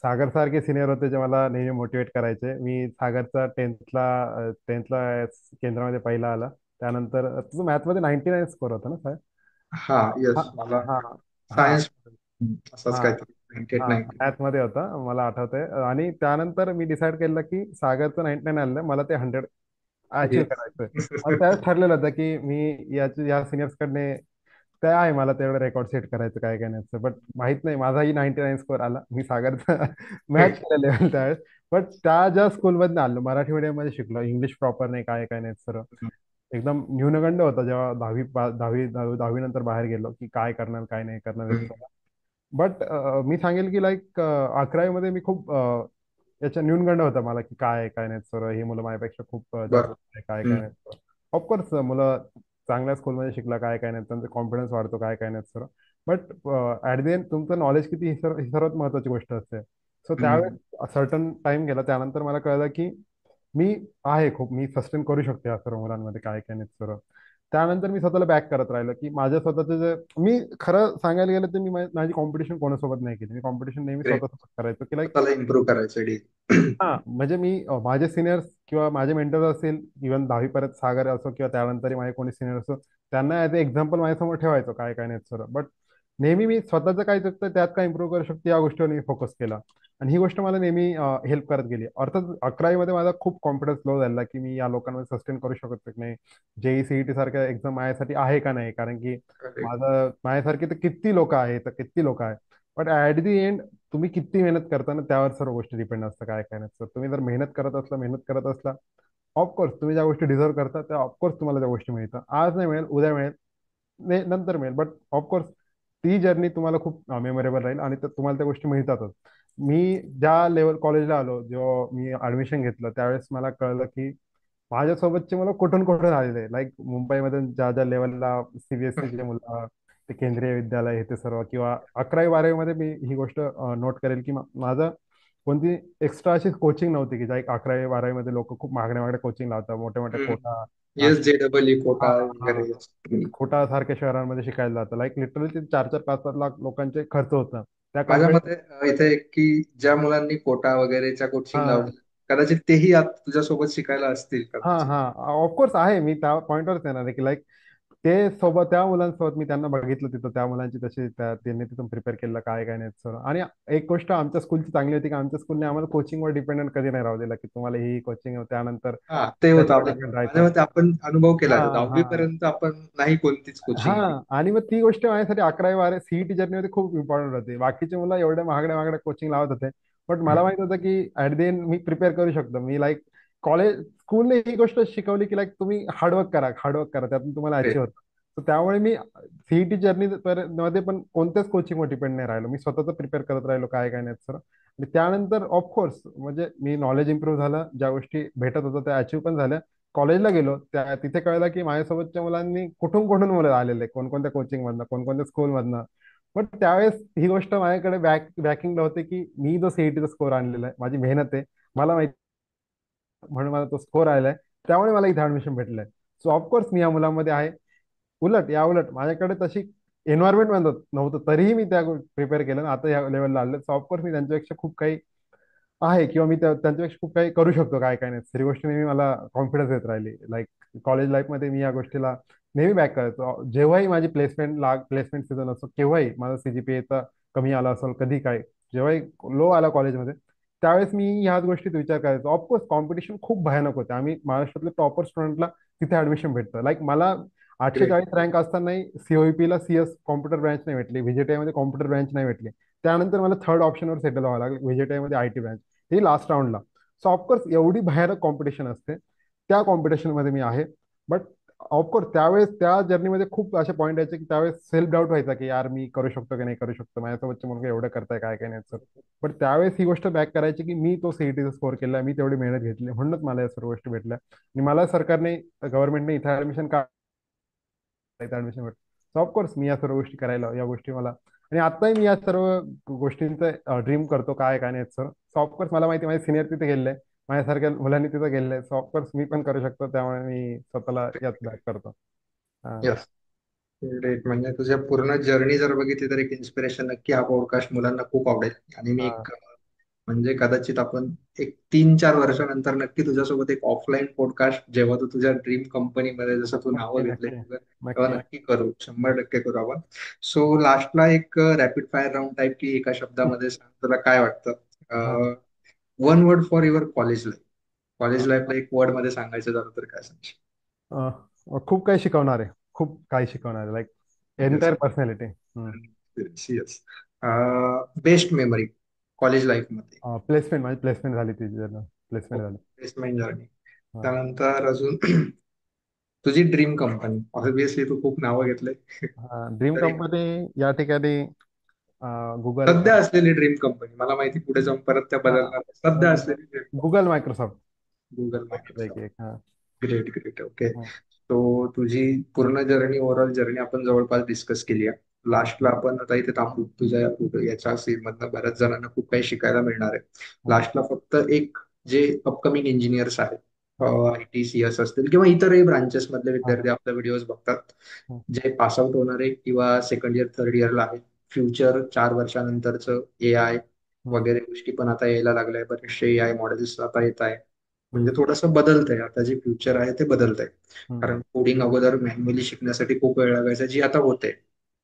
सागर सारखे सिनियर होते जे मला नेहमी मोटिवेट करायचे. मी सागरचा टेन्थला केंद्रामध्ये पहिला आला. त्यानंतर तुझं मॅथमध्ये 99 स्कोर होता ना सर? हा, हा. यस. मला हा. हा. सायन्स असाच हा. काहीतरी 98, हा. 90. मॅथमध्ये होता, मला आठवतंय. आणि त्यानंतर मी डिसाईड केलं की सागरचं 99 आलं, मला ते 100 अचीव्ह येस. करायचं. मला त्यावेळेस ठरलेलं होतं की मी या सिनियर्सकडने, ते आहे मला तेवढं रेकॉर्ड सेट करायचं, काय काय नाही. बट माहित नाही, माझाही 99 स्कोर आला, मी सागरचा मॅच केला लेवल त्यावेळेस. बट त्या ज्या स्कूलमधनं आलो, मराठी मीडियम मध्ये शिकलो, इंग्लिश प्रॉपर नाही, काय काय नाही सर. एकदम न्यूनगंड होता जेव्हा 10वी नंतर बाहेर गेलो की काय करणार, काय नाही करणार. बट मी सांगेल की लाईक 11वी मध्ये मी खूप याच्या न्यूनगंड होता मला की काय आहे, काय नाही सर, हे मुलं माझ्यापेक्षा खूप जास्त बरं. आहे, काय काय नाही. ऑफकोर्स मुलं चांगल्या स्कूलमध्ये शिकला, काय काय नाही, त्यांचा कॉन्फिडन्स वाढतो, काय काय नाही sir. But at the end तुमचं नॉलेज किती, ही सर्वात महत्वाची गोष्ट असते. सो त्यावेळेस सर्टन टाइम गेला, त्यानंतर मला कळलं की मी आहे खूप, मी सस्टेन करू शकतो या सर्व मुलांमध्ये, काय काय नाही सर. त्यानंतर मी स्वतःला बॅक करत राहिलो की माझ्या स्वतःचं जे मी खरं सांगायला गेलं तर मी माझी कॉम्पिटिशन कोणासोबत नाही केली. मी कॉम्पिटिशन नेहमी ग्रेट. स्वतःसोबत करायचो की लाईक स्वतःला इम्प्रूव्ह करायचं डेली. हा म्हणजे मी माझे सिनियर्स किंवा माझे मेंटर असेल इव्हन 10वी पर्यंत सागर असो किंवा त्यानंतरही माझे कोणी सिनियर असो त्यांना ॲज एक्झाम्पल माझ्यासमोर ठेवायचो काय काय नाही सर. बट नेहमी मी स्वतःचं काय चुकतं त्यात काय इम्प्रूव्ह करू शकतो या गोष्टीवर मी फोकस केला. आणि ही गोष्ट मला नेहमी हेल्प करत गेली. अर्थात 11वी मध्ये माझा खूप कॉन्फिडन्स लो झाला की मी या लोकांमध्ये सस्टेन करू शकत की नाही. जेई सीईटी सारख्या एक्झाम माझ्यासाठी आहे का नाही, कारण की माझ्यासारखे तर किती लोक आहेत, तर किती लोक आहेत. बट ऍट दी एंड तुम्ही किती मेहनत करता ना त्यावर सर्व गोष्टी डिपेंड असतं काय काय नसतं. तुम्ही जर मेहनत करत असला ऑफकोर्स तुम्ही ज्या गोष्टी डिझर्व करता त्या ऑफकोर्स तुम्हाला त्या गोष्टी मिळतात. आज नाही मिळेल, उद्या मिळेल, नंतर मिळेल, बट ऑफकोर्स ती जर्नी तुम्हाला खूप मेमोरेबल राहील आणि तुम्हाला त्या गोष्टी मिळतातच. मी ज्या लेवल कॉलेजला आलो, जेव्हा मी ऍडमिशन घेतलं त्यावेळेस मला कळलं की माझ्यासोबतचे मला कुठून कुठून आलेले लाईक मुंबईमध्ये ज्या ज्या लेवलला सीबीएसईचे मुलं, ते केंद्रीय विद्यालय हे ते सर्व, किंवा 11वी 12वी मध्ये मी ही गोष्ट नोट करेल की माझं कोणती एक्स्ट्रा अशी कोचिंग नव्हती की ज्या 11वी 12वी मध्ये लोक खूप महागड्या महागड्या कोचिंग लावतात, मोठ्या मोठ्या कोटा, येस, नाशिक, जे डबल ई कोटा हा हा वगैरे yes. कोटा सारख्या शहरांमध्ये शिकायला जातं. लाईक लिटरली ते 4-4 5-5 लाख लोकांचे खर्च होतं त्या माझ्या कम्पेअर. मते इथे एक की ज्या मुलांनी कोटा वगैरेच्या कोचिंग हा लावल्या कदाचित तेही आता तुझ्यासोबत शिकायला असतील हा कदाचित. हा ऑफकोर्स आहे. मी त्या पॉईंटवरच येणार आहे की लाईक ते सोबत त्या मुलांसोबत मी त्यांना बघितलं तिथं, त्या मुलांची तशी त्यांनी तिथून प्रिपेअर केलं काय काय नाही सर. आणि एक गोष्ट आमच्या स्कूलची चांगली होती की आमच्या स्कूलने आम्हाला कोचिंगवर डिपेंडंट कधी नाही राहू दिला की तुम्हाला ही कोचिंग त्यानंतर हा, ते होतं त्याच्यावर आपण डिपेंड माझ्या राहायचं. मते आपण अनुभव हा केलाय तो. हा 10वी पर्यंत आपण नाही कोणतीच हा कोचिंग घेतली. आणि मग ती गोष्ट माझ्यासाठी 11वी 12वी सीईटी जर्नीमध्ये खूप इम्पॉर्टंट होती. बाकीचे मुलं एवढ्या महागड्या महागड्या कोचिंग लावत होते, बट मला हम्म. माहित होतं की at the and me prepare करू शकतो. मी लाईक कॉलेज स्कूलने ही गोष्ट शिकवली की लाईक तुम्ही हार्डवर्क करा त्यातून तुम्हाला Great. अचीव होतं. तर त्यामुळे मी सीईटी जर्नी मध्ये पण कोणत्याच कोचिंगवर डिपेंड नाही राहिलो. मी स्वतःच प्रिपेअर करत राहिलो काय काय नाही सर. आणि त्यानंतर ऑफकोर्स म्हणजे मी नॉलेज इम्प्रूव्ह झालं, ज्या गोष्टी भेटत होत्या त्या अचीव पण झाल्या. कॉलेजला गेलो तिथे कळलं की माझ्यासोबतच्या मुलांनी कुठून कुठून मुलं आलेले, कोणकोणत्या कोचिंग मधनं, कोणकोणत्या स्कूल मधनं. बट त्यावेळेस ही गोष्ट माझ्याकडे बॅकिंगला होते की मी जो सीईटीचा स्कोर आणलेला आहे, माझी मेहनत आहे, मला माहिती, म्हणून मला तो स्कोर आलाय, त्यामुळे मला इथे ऍडमिशन भेटलंय. सो ऑफकोर्स मी या मुलांमध्ये आहे. उलट माझ्याकडे तशी एन्व्हायरमेंट नव्हतं तरीही मी त्या प्रिपेअर केलं आणि आता या लेवलला आलं. सो ऑफकोर्स मी त्यांच्यापेक्षा खूप काही आहे किंवा मी त्यांच्यापेक्षा खूप काही करू शकतो काय काय नाही. खरी गोष्ट नेहमी मला कॉन्फिडन्स येत राहिली. लाईक कॉलेज लाईफमध्ये मी या गोष्टीला नेहमी बॅक करायचो. जेव्हाही माझी प्लेसमेंट सीझन असो, केव्हाही माझा सीजीपीएचा कमी आला असेल, कधी काय, जेव्हाही लो आला कॉलेजमध्ये, त्यावेळेस मी ह्याच गोष्टीत विचार करायचो. ऑफकोर्स कॉम्पिटिशन खूप भयानक होते. आम्ही महाराष्ट्रातले टॉपर स्टुडंटला तिथे ऍडमिशन भेटतं. लाईक मला आठशे ग्रेट. चाळीस रँक असतानाही सीओईपीला सीएस कॉम्प्युटर ब्रँच नाही भेटली, व्हीजीटीआय मध्ये कॉम्प्युटर ब्रँच नाही भेटली. त्यानंतर मला थर्ड ऑप्शनवर सेटल व्हावं लागलं, व्हीजीटीआय मध्ये आयटी ब्रँच, ही लास्ट राऊंडला. सो ऑफकोर्स एवढी भयानक कॉम्पिटिशन असते, त्या कॉम्पिटिशनमध्ये मी आहे. बट ऑफकोर्स त्यावेळेस त्या जर्नीमध्ये खूप असे पॉईंट यायचे की त्यावेळेस सेल्फ डाऊट व्हायचा की यार मी करू शकतो की नाही करू शकतो, माझ्यासोबतचे मुलगा एवढं करताय काय काय नाही सर. बट त्यावेळेस ही गोष्ट बॅक करायची की मी तो सीईटीचा स्कोर केला, मी तेवढी मेहनत घेतली, म्हणूनच मला या सर्व गोष्टी भेटल्या. आणि मला सरकारने, गव्हर्नमेंटने इथे ऍडमिशन का ऍडमिशन भेटलं. सो ऑफकोर्स मी या सर्व गोष्टी करायला, या गोष्टी मला, आणि आताही मी या सर्व गोष्टींचं ड्रीम करतो काय काय नाही सर. सो ऑफकोर्स मला माहिती माझे सिनियर तिथे गेले, माझ्यासारख्या मुलांनी तिथे गेले, सो ऑफकोर्स मी पण करू शकतो, त्यामुळे मी स्वतःला यात बॅक करतो. हा यस. ग्रेट. म्हणजे तुझ्या पूर्ण जर्नी जर बघितली तर एक इन्स्पिरेशन नक्की हा पॉडकास्ट मुलांना खूप आवडेल. आणि मी हा एक म्हणजे कदाचित आपण एक 3-4 वर्षानंतर नक्की तुझ्यासोबत एक ऑफलाईन पॉडकास्ट, जेव्हा तू तुझ्या ड्रीम कंपनीमध्ये जसं तू नावं नक्की घेतले नक्की तेव्हा नक्की. नक्की करू, 100% करू आपण. सो लास्टला एक रॅपिड फायर राऊंड टाईप की एका शब्दामध्ये सांग तुला काय हा वाटतं. 1 word for your college life. College लाईफला एक वर्ड मध्ये सांगायचं झालं तर काय सांगशील? खूप काही शिकवणार आहे, खूप काही शिकवणार आहे, like yes. Entire personality. Yes. Best memory college life मध्ये. प्लेसमेंट, माझी प्लेसमेंट झाली ती, प्लेसमेंट झाली. Placement journey. हा त्यानंतर अजून तुझी ड्रीम कंपनी. ऑब्विसली तू खूप नावं घेतले. ड्रीम तर एक कंपनी या ठिकाणी गुगल. सध्या असलेली ड्रीम कंपनी, मला माहिती पुढे जाऊन परत त्या हा बदलणार नाही. सध्या असलेली dream company. Google Microsoft Google, पैकी मायक्रोसॉफ्ट. एक. हा ग्रेट, ग्रेट. ओके. हा तो तुझी पूर्ण जर्नी, ओव्हरऑल जर्नी आपण जवळपास डिस्कस केली आहे. हा लास्टला आपण आता इथे थांबू. तुझ्या याच्या सीन मधनं बऱ्याच जणांना खूप काही शिकायला मिळणार आहे. हा लास्टला फक्त एक, जे अपकमिंग इंजिनियर्स आहेत आय टी सी एस असतील किंवा इतरही ब्रांचेस मधले हा विद्यार्थी हा आपले व्हिडिओज बघतात, हा. जे पासआउट होणारे किंवा सेकंड इयर थर्ड इयरला आहेत. फ्युचर 4 वर्षानंतरचं ए आय हम्म, वगैरे गोष्टी पण आता यायला लागल्या, बरेचसे ए आय मॉडेल्स आता येत आहे. म्हणजे हम्म, थोडंसं बदलतंय आता, जे फ्युचर आहे ते बदलतंय. हम्म. कारण कोडिंग अगोदर मॅन्युअली शिकण्यासाठी खूप वेळ लागायचा, जी आता होते.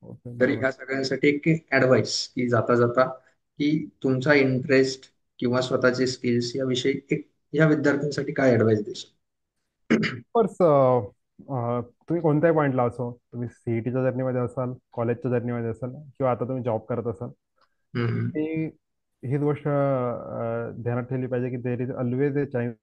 ओके, तर बरोबर. ह्या सगळ्यांसाठी एक ऍडवाइस की जाता जाता, की तुमचा इंटरेस्ट किंवा स्वतःचे स्किल्स याविषयी एक या विद्यार्थ्यांसाठी काय ऍडवाइस देशील? कोर्स तुम्ही कोणत्याही पॉईंटला असो, तुम्ही सीईटीच्या जर्नीमध्ये असाल, कॉलेजच्या जर्नीमध्ये असाल, किंवा आता तुम्ही जॉब करत असाल, हम्म. ती हीच गोष्ट ध्यानात ठेवली पाहिजे की there is always a chance.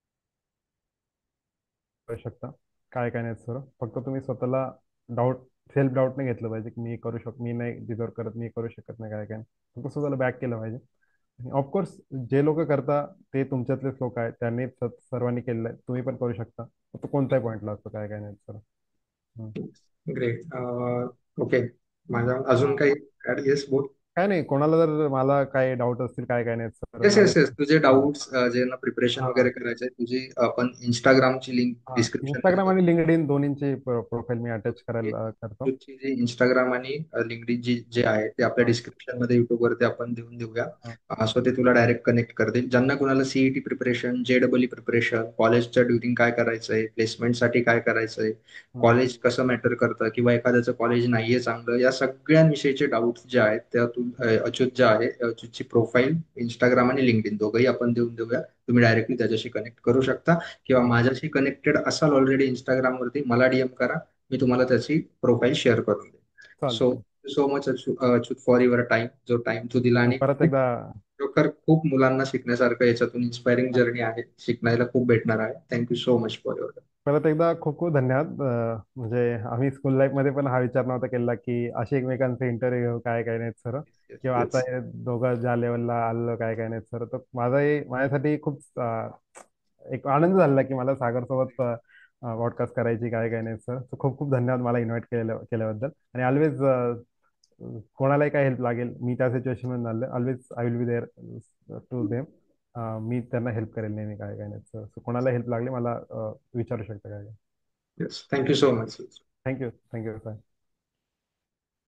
करू शकता, काय काय नाही सर. फक्त तुम्ही स्वतःला डाऊट, सेल्फ डाऊट नाही घेतलं पाहिजे की मी करू शकतो, मी नाही डिझर्व करत, मी करू शकत नाही, काय काय नाही. फक्त स्वतःला बॅक केलं पाहिजे. आणि ऑफकोर्स जे लोक करता ते तुमच्यातलेच लोक आहेत, त्यांनी सर्वांनी केलेलं आहे, तुम्ही पण करू शकता. फक्त कोणत्याही पॉईंटला असतो, काय काय नाही सर. ग्रेट. ओके. माझा अजून हां, काही येस बोल. काय नाही, कोणाला जर मला काय डाऊट असतील, काय काय नाही सर, येस माझे. येस येस, तुझे हां डाऊट्स जे ना प्रिपरेशन हां वगैरे करायचे, तुझी आपण इंस्टाग्रामची लिंक हां. डिस्क्रिप्शन मध्ये इंस्टाग्राम देऊ. आणि लिंक्डइन दोन्हींची प्रोफाईल मी अटॅच ओके. करायला करतो. तुझी जी इंस्टाग्राम आणि लिंक्डइन जी जे आहे ते आपल्या हां डिस्क्रिप्शन मध्ये युट्यूब वरती आपण देऊन देऊया. हां सो ते तुला डायरेक्ट कनेक्ट करतील. ज्यांना कुणाला सीईटी प्रिपरेशन, जेडब्ल्यू प्रिपरेशन, कॉलेजच्या ड्युरिंग काय करायचंय, प्लेसमेंटसाठी काय करायचंय, हां कॉलेज कसं मॅटर करतं किंवा एखाद्याचं कॉलेज नाहीये चांगलं, या सगळ्यांविषयीचे डाऊट्स जे आहेत त्या अच्युत जे आहे, अच्युतची प्रोफाईल इंस्टाग्राम आणि लिंक्डइन दोघंही आपण देऊन देऊया. तुम्ही डायरेक्टली त्याच्याशी कनेक्ट करू शकता किंवा हां. माझ्याशी कनेक्टेड असाल ऑलरेडी इंस्टाग्रामवरती, मला डीएम करा. मी तुम्हाला त्याची प्रोफाईल शेअर करून देईन. सो चालतंय. So much Achyut for your time, जो टाइम तू दिला. आणि परत खूप एकदा खरोखर खूप मुलांना शिकण्यासारखं याच्यातून इन्स्पायरिंग जर्नी आहे, शिकण्याला खूप भेटणार आहे. Thank you so much for your. परत एकदा खूप खूप धन्यवाद. म्हणजे आम्ही स्कूल लाईफमध्ये पण हा विचार नव्हता केला की असे एकमेकांचे इंटरव्ह्यू काय काय नाहीत सर, येस किंवा आता येस. हे दोघं ज्या लेवलला आलं काय काय नाहीत सर. तर माझाही माझ्यासाठी खूप एक आनंद झाला की मला सागरसोबत पॉडकास्ट करायची, काय काय नाही सर. तर खूप खूप धन्यवाद मला इन्व्हाइट केल्याबद्दल. आणि ऑलवेज कोणालाही काय हेल्प लागेल, मी त्या सिच्युएशन मध्ये झालं, always I will be there to them. मी त्यांना हेल्प करेल नेहमी, काय काय नाही सर. सो कोणाला हेल्प लागली मला विचारू शकता, काय काय. Yes, thank you so much. Thank you, thank you sir.